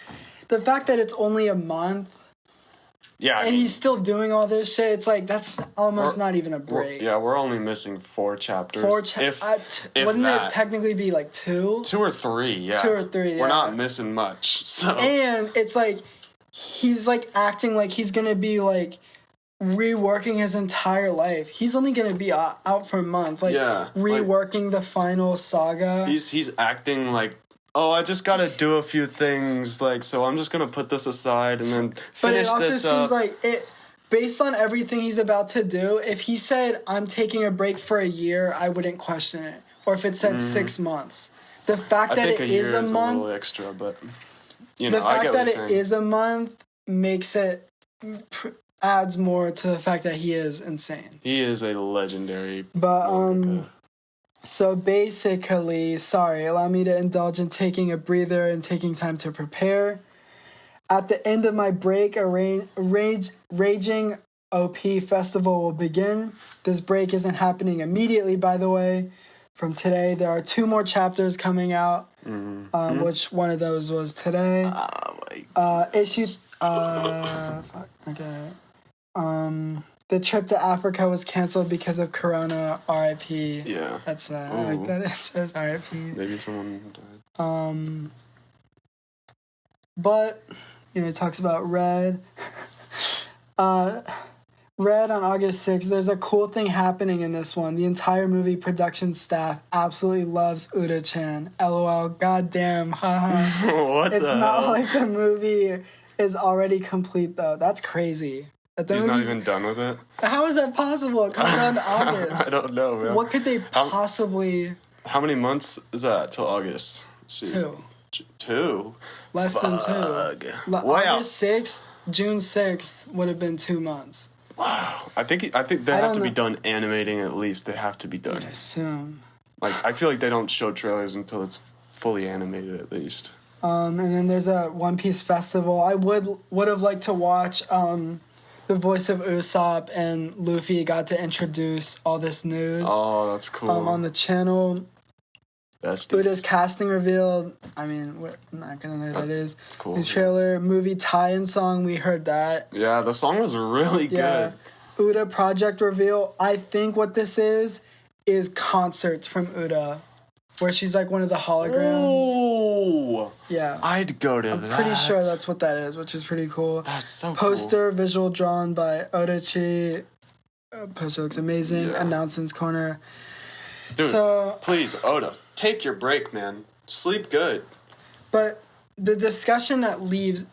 the fact that it's only a month, and he's still doing all this shit, it's like, that's almost not even a break. We're only missing 4 chapters. If wouldn't it technically be like 2? 2 or 3, yeah. 2 or 3, yeah. We're not missing much, so. And it's like, he's like acting like he's gonna be like reworking his entire life. He's only gonna be out for a month, like reworking the final saga. He's acting like, oh, I just gotta do a few things, like, so I'm just gonna put this aside and then finish this up. But it also seems like, based on everything he's about to do, if he said, I'm taking a break for a year, I wouldn't question it. Or if it said 6 months. The fact that it is a month... a little extra, but, you know, the fact that it is a month makes it... adds more to the fact that he is insane. He is a legendary... But, so basically, allow me to indulge in taking a breather and taking time to prepare. At the end of my break, a Raging OP festival will begin. This break isn't happening immediately, by the way. From today, there are 2 more chapters coming out, which one of those was today. The trip to Africa was canceled because of Corona. R.I.P. Yeah. That's sad. I like that it says R.I.P. Maybe someone died. But, you know, it talks about Red. read on August 6th, there's a cool thing happening in this one. The entire movie production staff absolutely loves Uda-chan. LOL, goddamn, haha. What It's the not hell? like the movie is already complete, though. That's crazy. He's not even done with it? How is that possible? It comes out in August. I don't know, man. What could they possibly... How many months is that till August? Let's see. 2. 2? Less than 2. Wow. August 6th, June 6th would have been 2 months. Wow. I think they have to be done animating at least. They have to be done. Soon. Like, I feel like they don't show trailers until it's fully animated at least. And then there's a One Piece festival. I would have liked to watch the voice of Usopp and Luffy got to introduce all this news. Oh, that's cool. On the channel. Besties. Uda's casting revealed. I mean, we're not gonna know who that is. It's cool. The trailer, movie tie-in song, we heard that. Yeah, the song was really good. Uda project reveal. I think what this is concerts from Uda, where she's like one of the holograms. Oh, yeah. I'd go to I'm that. pretty sure that's what that is, which is pretty cool. That's so Poster, visual drawn by Odachi. Poster looks amazing. Yeah. Announcements corner. Dude, so, please, Oda, take your break, man. Sleep good. But the discussion that leads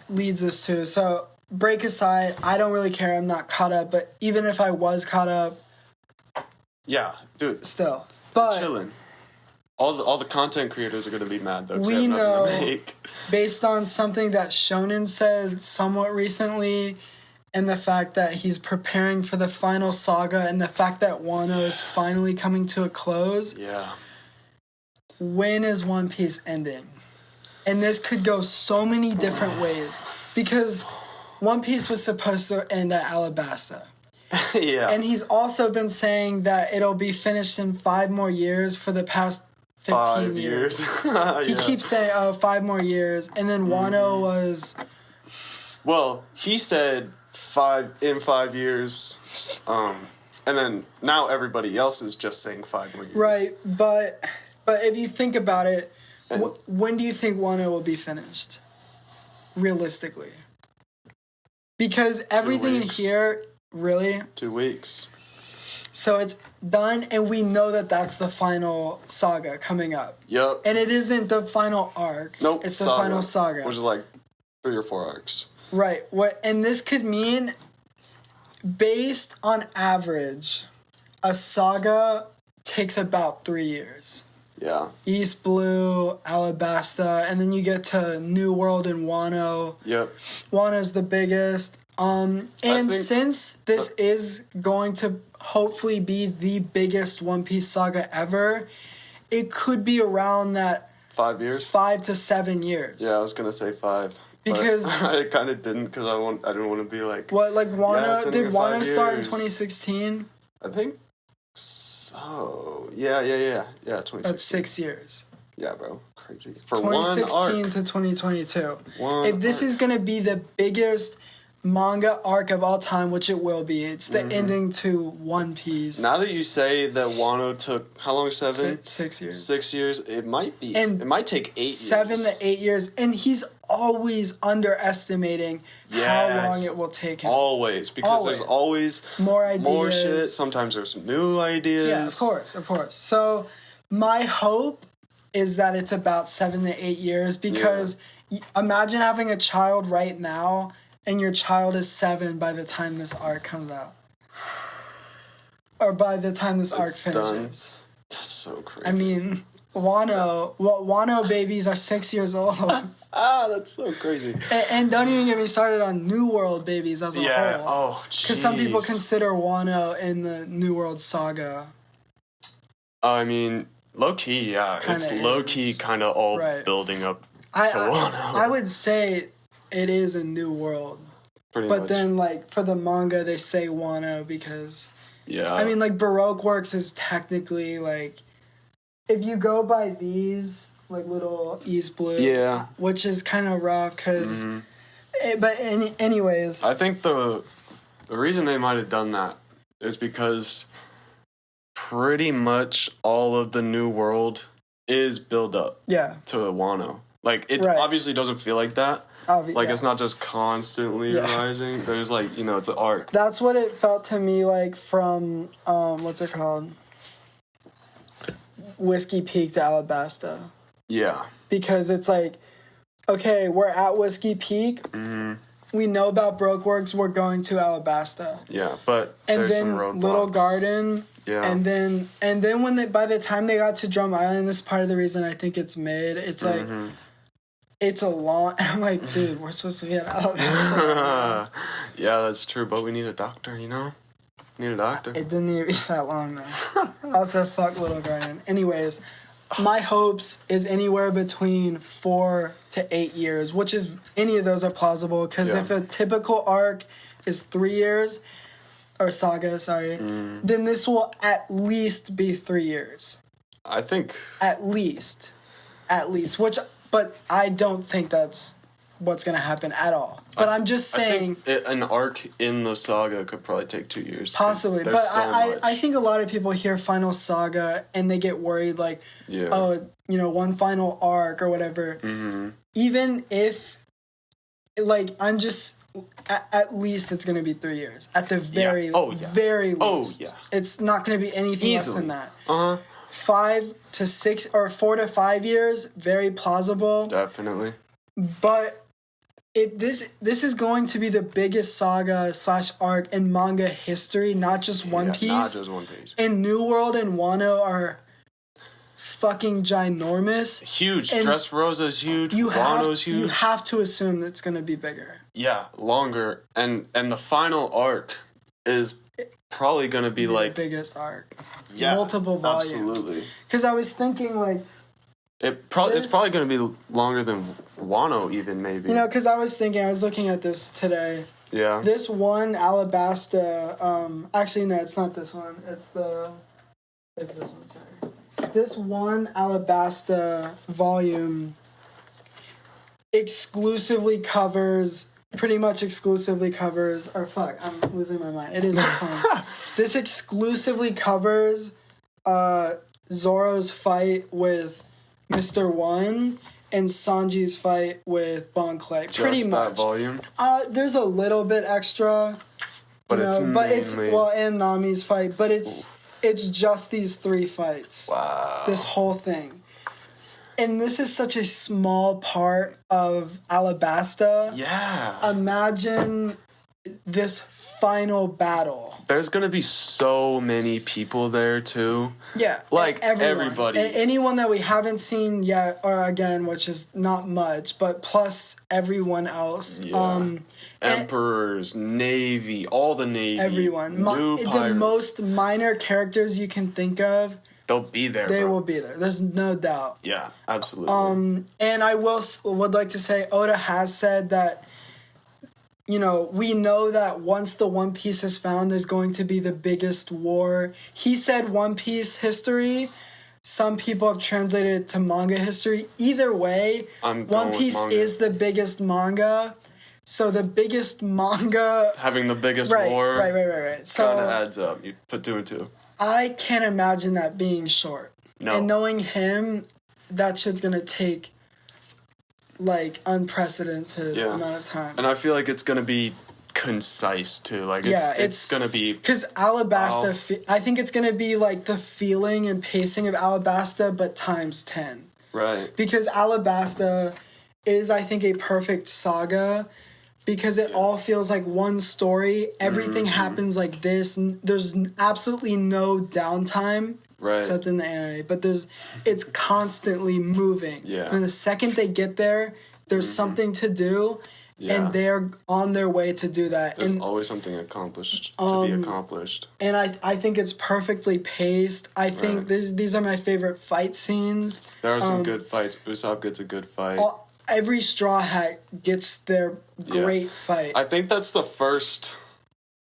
us to, so break aside, I don't really care. I'm not caught up. But even if I was caught up, yeah, dude, still, but chilling. All the content creators are gonna be mad though. 'Cause we they have nothing know, to make. based on something that Shonen said somewhat recently, and the fact that he's preparing for the final saga, and the fact that Wano is finally coming to a close. Yeah. When is One Piece ending? And this could go so many different ways, because One Piece was supposed to end at Alabasta. Yeah. And he's also been saying that it'll be finished in 5 more years for the past 15 5 years. Yeah. He keeps saying, 5 more years. And then Wano was... Well, he said 5 years. And then now everybody else is just saying 5 more years. Right, but if you think about it, when do you think Wano will be finished? Realistically. Because everything in here... Really? 2 weeks. So it's done, and we know that that's the final saga coming up. Yep. And it isn't the final arc. Nope. It's the final saga. Which is like 3 or 4 arcs. Right. And this could mean, based on average, a saga takes about 3 years. Yeah. East Blue, Alabasta, and then you get to New World and Wano. Yep. Wano's the biggest. And since this is going to hopefully be the biggest One Piece saga ever, it could be around that 5 years? 5 to 7 years. Yeah, I was gonna say 5. Because I kind of didn't, because I didn't want to be like. What, like Wano? Yeah, did Wano start in 2016? I think so. Yeah. 2016. That's 6 years. Yeah, bro, crazy. For 2016 one arc. to 2022. If this is gonna be the biggest manga arc of all time, which it will be, it's the ending to One Piece. Now that you say that Wano took how long? 7? 6 years. 6 years. It might be. And it might take 8 years. 7 to 8 years, and he's always underestimating how long it will take him. Always, because there's always more ideas, more shit. Sometimes there's new ideas. Yeah, of course. So my hope is that it's about 7 to 8 years, because imagine having a child right now, and your child is 7 by the time this arc comes out. Or by the time this arc finishes. Done. That's so crazy. I mean, Wano babies are 6 years old. That's so crazy. And don't even get me started on New World babies as a whole. Yeah, oh, jeez. Because some people consider Wano in the New World saga. I mean, low-key, yeah. It's low-key kind of all building up to Wano. I would say it is a New World. Pretty much. Then, like, for the manga, they say Wano because... Yeah. I mean, like, Baroque Works is technically, like... If you go by these, like, little East Blue... Yeah. Which is kind of rough, because... anyways... I think the reason they might have done that is because pretty much all of the New World is build up to Wano. Like, it obviously doesn't feel like that. Like, it's not just constantly rising. There's, like, you know, it's an arc. That's what it felt to me like from, what's it called? Whiskey Peak to Alabasta. Yeah. Because it's like, okay, we're at Whiskey Peak. Mm-hmm. We know about Brokeworks. We're going to Alabasta. Yeah, but there's some roadblocks. Little Garden. Yeah. And then when by the time they got to Drum Island, this is part of the reason I think it's made. It's like, it's a long. I'm like, dude, we're supposed to be at Alabasta. Yeah, that's true. But we need a doctor, you know. We need a doctor. It didn't need to be that long though. Also, fuck Little Garden. Anyways, my hopes is anywhere between 4 to 8 years, which is any of those are plausible. Because if a typical arc is 3 years. Or Saga, sorry. Then this will at least be 3 years. I think. At least. But I don't think that's what's going to happen at all. But I'm just saying. I think an arc in the Saga could probably take 2 years. Possibly. But I think a lot of people hear Final Saga and they get worried like, oh, you know, one final arc or whatever. Mm-hmm. Even if, like, I'm just. At least it's going to be 3 years. At the very least. Oh, yeah. It's not going to be anything less than that. 5 to 6 or 4 to 5 years, very plausible. Definitely. But if this is going to be the biggest saga / arc in manga history, not just One Piece. Not just One Piece. And New World and Wano are fucking ginormous. Huge. Dressrosa's huge. Wano's huge. You have to assume it's going to be bigger. Yeah, longer. And the final arc is probably going to be like... the biggest arc. Yeah, multiple volumes. Absolutely. Because I was thinking, like... It's probably going to be longer than Wano even, maybe. You know, because I was looking at this today. Yeah. This one, Alabasta... actually, no, it's not this one. It's this one, sorry. This one Alabasta volume pretty much exclusively covers, or fuck, I'm losing my mind. It is this one. This exclusively covers Zoro's fight with Mr. One and Sanji's fight with Bon Clay. Pretty much. That volume? There's a little bit extra, but and Nami's fight, but it's just these 3 fights. Wow. This whole thing. And this is such a small part of Alabasta. Yeah. Imagine this final battle. There's going to be so many people there, too. Yeah. Like, everybody. Anyone that we haven't seen yet, or again, which is not much, but plus everyone else. Yeah. Emperors, Navy, all the Navy. Everyone. New pirates. The most minor characters you can think of. They'll be there. They will be there. There's no doubt. Yeah, absolutely. And I would like to say Oda has said that, you know, we know that once the One Piece is found, there's going to be the biggest war. He said One Piece history. Some people have translated it to manga history. Either way, One Piece is the biggest manga. So the biggest manga... Having the biggest war... Right. So kind of adds up. You put 2 and 2. I can't imagine that being short. No. And knowing him, that shit's going to take, like, unprecedented amount of time. And I feel like it's going to be concise, too. Like, it's going to be... Because Alabasta... I think it's going to be, like, the feeling and pacing of Alabasta, but times 10. Right. Because Alabasta is, I think, a perfect saga... Because it all feels like one story. Everything happens like this. There's absolutely no downtime. Right. Except in the anime. But it's constantly moving. Yeah. And the second they get there, there's something to do. Yeah. And they're on their way to do that. There's always something accomplished to be accomplished. And I think it's perfectly paced. I think these are my favorite fight scenes. There are some good fights. Usopp gets a good fight. Every Straw Hat gets their great fight. I think that's the first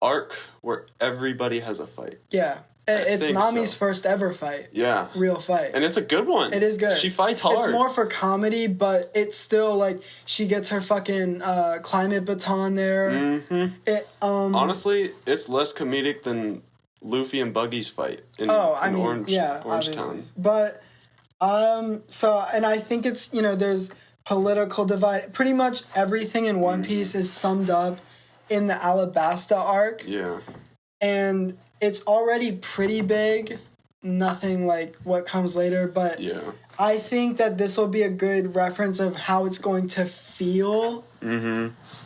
arc where everybody has a fight. Yeah. It's Nami's first ever fight. Yeah. Real fight. And it's a good one. It is good. She fights hard. It's more for comedy, but it's still like she gets her fucking climate baton there. Mm-hmm. Honestly, it's less comedic than Luffy and Buggy's fight in Orange Town. But and I think it's, you know, there's political divide. Pretty much everything in One Piece is summed up in the Alabasta arc. Yeah. And it's already pretty big. Nothing like what comes later, but yeah. I think that this will be a good reference of how it's going to feel,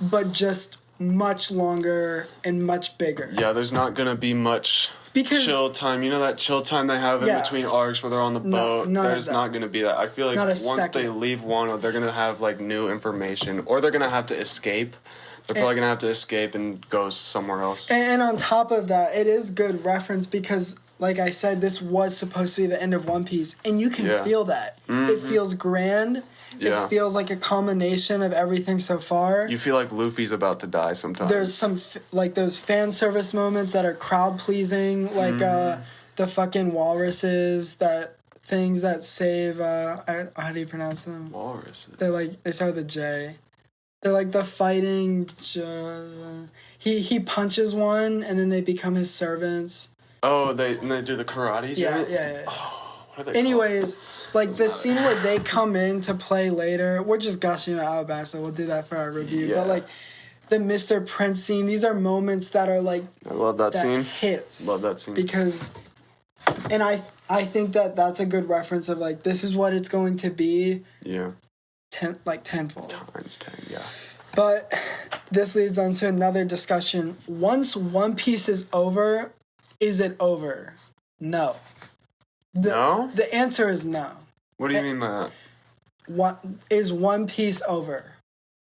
but just much longer and much bigger. Yeah, there's not going to be much chill time. You know that chill time they have in between arcs where they're on the boat? There's not going to be that. I feel like once they leave Wano, they're going to have like new information, or they're going to have to escape. They're probably going to have to escape and go somewhere else. And on top of that, it is good reference because, like I said, this was supposed to be the end of One Piece, and you can feel that. It feels grand. Yeah. It feels like a culmination of everything so far. You feel like Luffy's about to die sometimes. There's some, like, those fan service moments that are crowd-pleasing, like the fucking walruses, things that save, how do you pronounce them? Walruses. They're like, they start with a J. They're like the fighting, he punches one, and then they become his servants. Oh, they do the karate? Yeah. Oh, what are they Anyways, like the scene where they come in to play later, we're just gushing about Alabasta. We'll do that for our review. Yeah. But like the Mr. Prince scene, these are moments that are like I love that scene. Hit. Love that scene. Because, and I think that that's a good reference of like this is what it's going to be. Yeah. Tenfold. Times 10, yeah. But this leads on to another discussion. Once One Piece is over, is it over? No. No? The answer is no. What do you mean by that? What is One Piece over?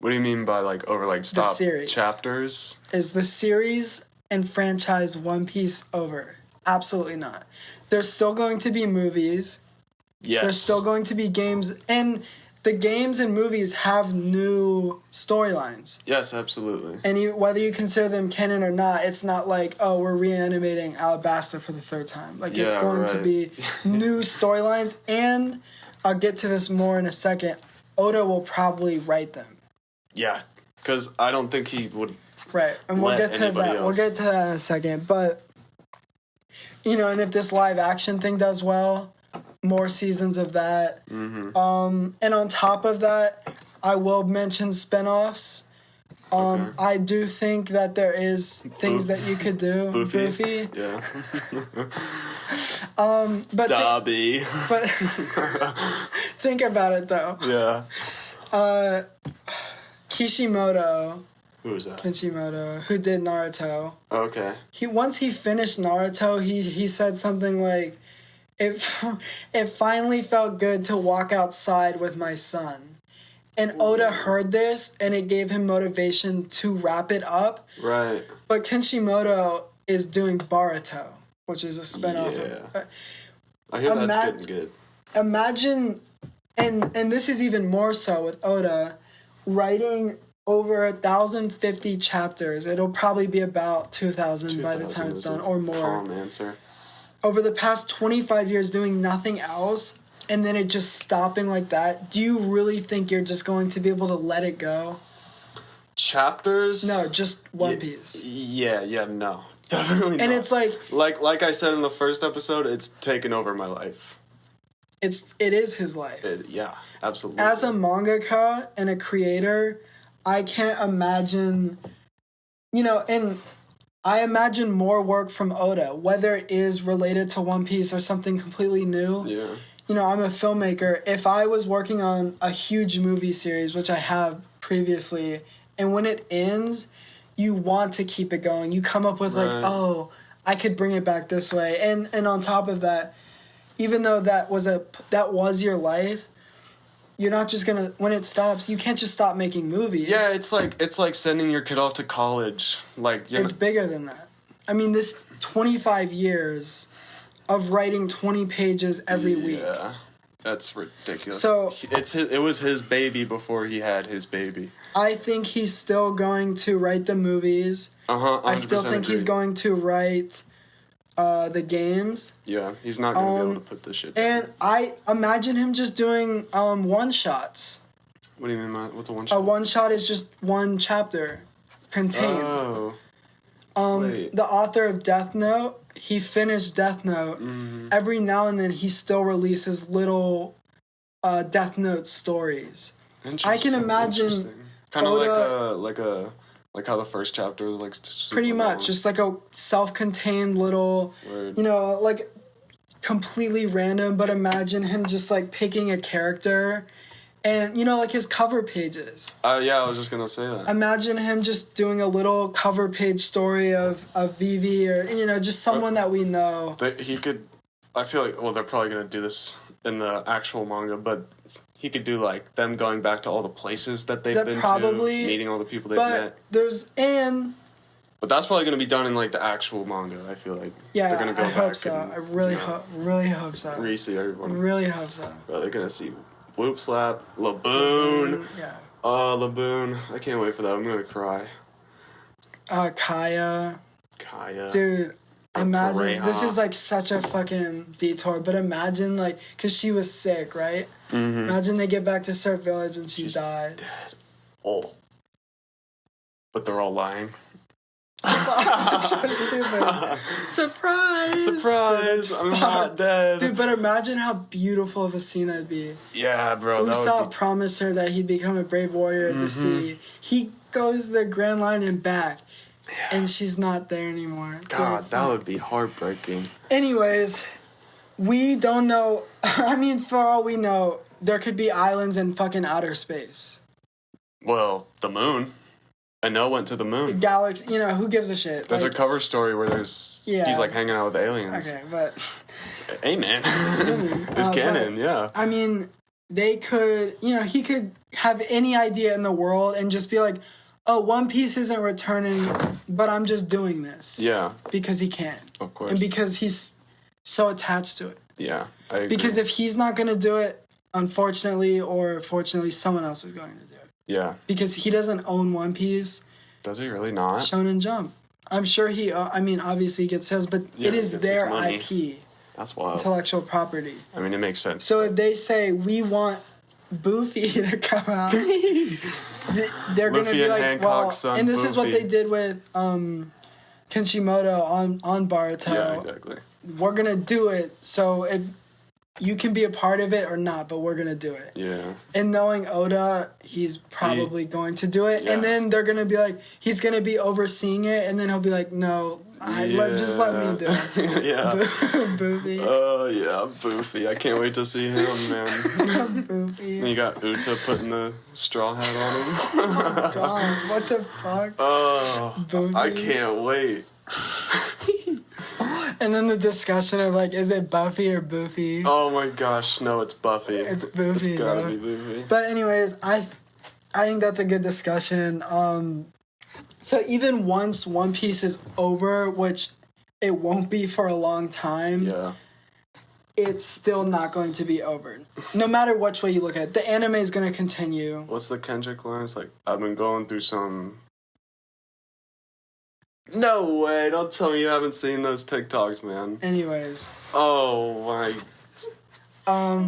What do you mean by like over? Like stop series. chapters? Is the series and franchise One Piece over? Absolutely not. There's still going to be movies. Yes. There's still going to be games, and the games and movies have new storylines. Yes, absolutely. And whether you consider them canon or not, it's not like, oh, we're reanimating Alabasta for the third time. Like, it's going to be new storylines, and I'll get to this more in a second. Oda will probably write them. Yeah, because I don't think he would. Right, and we'll get to that. We'll get to that in a second. But, you know, and if this live action thing does well, more seasons of that. And on top of that, I will mention spinoffs. I do think that there is things that you could do. Boofy. Yeah. But Dobby. But think about it though. Yeah. Kishimoto. Who was that? Kishimoto, who did Naruto. Okay. Once he finished Naruto, he said something like, It finally felt good to walk outside with my son. And Oda heard this, and it gave him motivation to wrap it up. Right. But Kishimoto is doing Baratie, which is a spinoff. Yeah. I hear that's getting good. Imagine, and this is even more so with Oda, writing over 1,050 chapters. It'll probably be about 2,000 by the time it's done, or more. Calm answer. Over the past 25 years doing nothing else, and then it just stopping like that, do you really think you're just going to be able to let it go? Chapters? No, just One Piece. Yeah, no. Definitely not. And it's like I said in the first episode, it's taken over my life. It is his life. Yeah, absolutely. As a mangaka and a creator, I can't imagine, and I imagine more work from Oda, whether it is related to One Piece or something completely new. Yeah. I'm a filmmaker. If I was working on a huge movie series, which I have previously, and when it ends, you want to keep it going. You come up with I could bring it back this way. And on top of that, even though that was your life, you're not just gonna, when it stops, you can't just stop making movies. Yeah, it's like sending your kid off to college. It's bigger than that. I mean, this 25 years of writing 20 pages every week. Yeah, that's ridiculous. So it was his baby before he had his baby. I think he's still going to write the movies. I still think he's going to write the games. Yeah, he's not going to be able to put this shit down. And I imagine him just doing one-shots. What do you mean by what's a one-shot? A one-shot is just one chapter contained. Oh. The author of Death Note, he finished Death Note. Every now and then he still releases little Death Note stories. I can imagine kind of Oda, like how the first chapter was like pretty much just like a self-contained little, Word. you know, like completely random. But imagine him just like picking a character, and you know, like his cover pages. Yeah, I was just gonna say that. Imagine him just doing a little cover page story of Vivi, or you know, just someone that we know. But he could. I feel like they're probably gonna do this in the actual manga, but he could do like them going back to all the places that they've been probably, to, meeting all the people they've met. But that's probably gonna be done in like the actual manga. I feel like yeah, they're gonna go I back hope so. and, I really hope so. Re-see everyone. I really hope so. Bro, they're gonna see Whoop Slap, Laboon. Yeah. Oh, Laboon. I can't wait for that. I'm gonna cry. Kaya. Dude. Imagine, Pareja. this is like such a fucking detour, but imagine like, because she was sick, right? Mm-hmm. Imagine they get back to Surf Village and she's died. Dead. Oh. But they're all lying. That's so stupid. Surprise! Surprise! I'm not dead. Dude, but imagine how beautiful of a scene that'd be. Yeah, bro. Usopp promised her that he'd become a brave warrior at the sea. He goes the Grand Line and back. Yeah. And she's not there anymore. God, Dude, that would be heartbreaking. Anyways, we don't know. I mean, for all we know, there could be islands in fucking outer space. Well, the moon. I know went to the moon. Galaxy, you know, who gives a shit? There's like, a cover story where he's like hanging out with aliens. Okay, but hey man, it's canon, yeah. I mean, they could, you know, he could have any idea in the world and just be like, oh, One Piece isn't returning, but I'm just doing this. Yeah. Because he can. Of course. And because he's so attached to it. Yeah, I agree. Because if he's not going to do it, unfortunately or fortunately, someone else is going to do it. Yeah. Because he doesn't own One Piece. Does he really not? Shonen Jump. I'm sure he, I mean, obviously he gets sales, but it is their IP. That's wild. Intellectual property. I mean, it makes sense. So if they say, we want Buffy to come out, they're going to be like, Hancock's well, son, and this Buffy. is what they did with Kishimoto on Baratie. Yeah, exactly. We're going to do it, so if you can be a part of it or not, but we're going to do it. Yeah. And knowing Oda, he's probably going to do it. Yeah. And then they're going to be like, he's going to be overseeing it, and then he'll be like, no, just let me do it. Yeah. Boofy. Oh, yeah, Boofy. I can't wait to see him, man. Boofy. And you got Uta putting the straw hat on him. Oh, God. What the fuck? Oh, Boofy. I can't wait. And then the discussion of like, is it Buffy or Boofy? Oh my gosh, no, it's Buffy. It's Boofy. It's gotta be Boofy. But anyways, I think that's a good discussion. So even once One Piece is over, which it won't be for a long time, yeah, it's still not going to be over. No matter which way you look at it, the anime is going to continue. What's the Kendrick line? It's like, I've been going through some... No way, don't tell me you haven't seen those TikToks, man. Anyways. Oh my...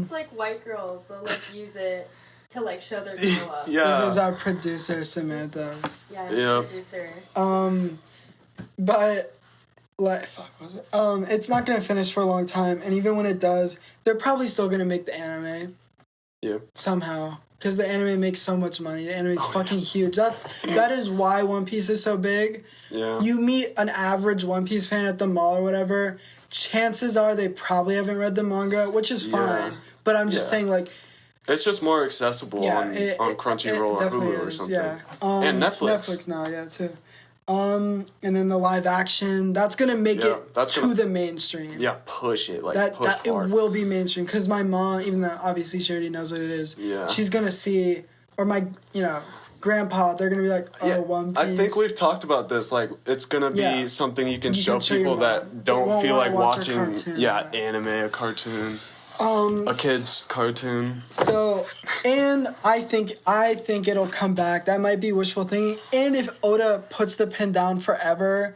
It's like white girls, they'll like use it to like show their glow up. Yeah. This is our producer, Samantha. Yeah, I'm the producer. But... Like, fuck, was it? It's not gonna finish for a long time, and even when it does, they're probably still gonna make the anime. Yeah. Somehow. Because the anime makes so much money. The anime is fucking huge. That is why One Piece is so big. Yeah. You meet an average One Piece fan at the mall or whatever, chances are they probably haven't read the manga, which is fine. But I'm just saying, like... It's just more accessible on Crunchyroll or Hulu or something. Yeah. And Netflix. Netflix now, yeah, too. And then the live action, that's going to make it to the mainstream. Yeah, push it. Like, that hard. It will be mainstream. Because my mom, even though obviously she already knows what it is, she's going to see, or my, grandpa, they're going to be like, One Piece. I think we've talked about this. Like, it's going to be something you can show people that don't feel like watching anime, a cartoon. A kid's cartoon. So, and I think it'll come back. That might be wishful thinking. And if Oda puts the pen down forever,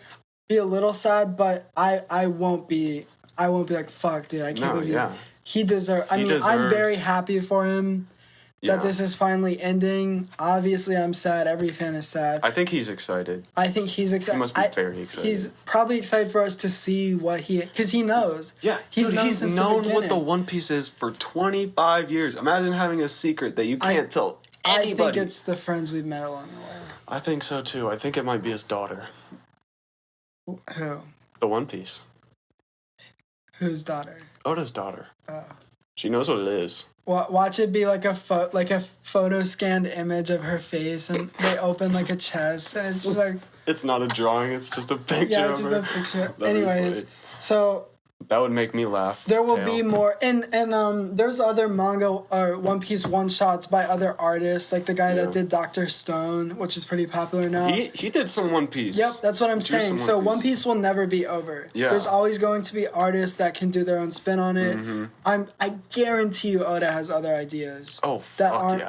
be a little sad. But I won't be like, fuck, dude. I can't believe you. He deserves. I mean, I'm very happy for him that this is finally ending. Obviously, I'm sad. Every fan is sad. I think he's excited. I think he's excited. He must be very excited. He's probably excited for us to see what because he knows. Yeah, he's known what the One Piece is for 25 years. Imagine having a secret that you can't tell I think it's the friends we've met along the way. I think so too. I think it might be his daughter. Who? The One Piece. Whose daughter? Oda's daughter. Oh. She knows what it is. Watch it be like a photo scanned image of her face, and they open like a chest, and it's just like. It's not a drawing. It's just a picture. Yeah, just a picture. Anyways, so. That would make me laugh. There will be more, and there's other manga or One Piece one shots by other artists, like the guy that did Dr. Stone, which is pretty popular now. He did some One Piece. Yep, that's what I'm saying. So One Piece will never be over. Yeah. There's always going to be artists that can do their own spin on it. Mm-hmm. I guarantee you Oda has other ideas. Oh, that aren't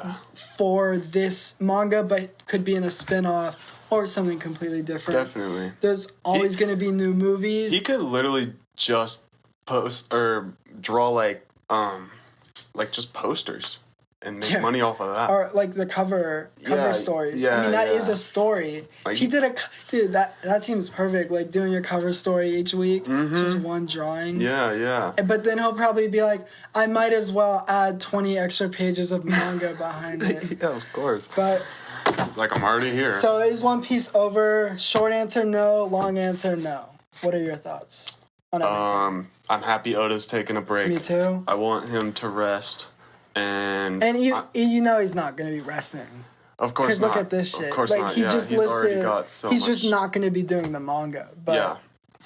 for this manga, but could be in a spin-off or something completely different. Definitely. There's always going to be new movies. He could literally just post or draw just posters and make money off of that, or like the cover stories. I mean, that is a story. Like, he did that seems perfect, like doing a cover story each week. Just one drawing. But then he'll probably be like, I might as well add 20 extra pages of manga behind it. Yeah, of course. But it's like, I'm already here. So is One Piece over? Short answer, no. Long answer, no. What are your thoughts on everything? I'm happy Oda's taking a break. Me too. I want him to rest, and you know he's not going to be resting. Of course not. Because look at this shit. Of course not. He just he's listed. Already got so he's much. just not going to be doing the manga. But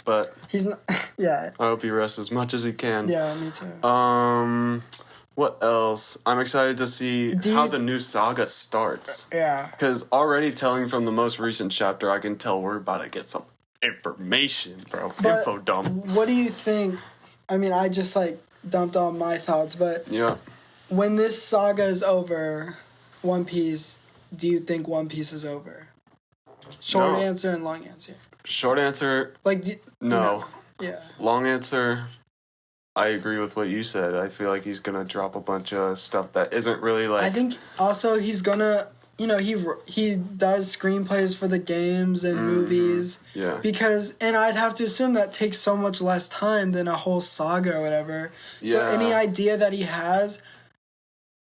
but he's not. Yeah. I hope he rests as much as he can. Yeah, me too. What else? I'm excited to see how the new saga starts. Yeah. Because already telling from the most recent chapter, I can tell we're about to get some information, bro. Info dump. What do you think? I mean, I just dumped all my thoughts, but when this saga is over, One Piece, do you think One Piece is over? Short answer and long answer. Short answer, no. Yeah. Long answer, I agree with what you said. I feel like he's gonna drop a bunch of stuff that isn't really I think also he's gonna. He does screenplays for the games and movies. Yeah. Because, and I'd have to assume that takes so much less time than a whole saga or whatever. Yeah. So any idea that he has,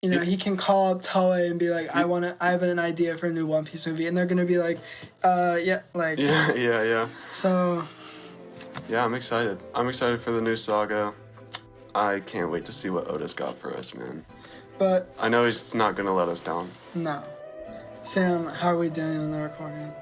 he can call up Toei and be like, I have an idea for a new One Piece movie. And they're going to be like, yeah. So. Yeah, I'm excited. I'm excited for the new saga. I can't wait to see what Oda's got for us, man. But. I know he's not going to let us down. No. Sam, how are we doing on the recording?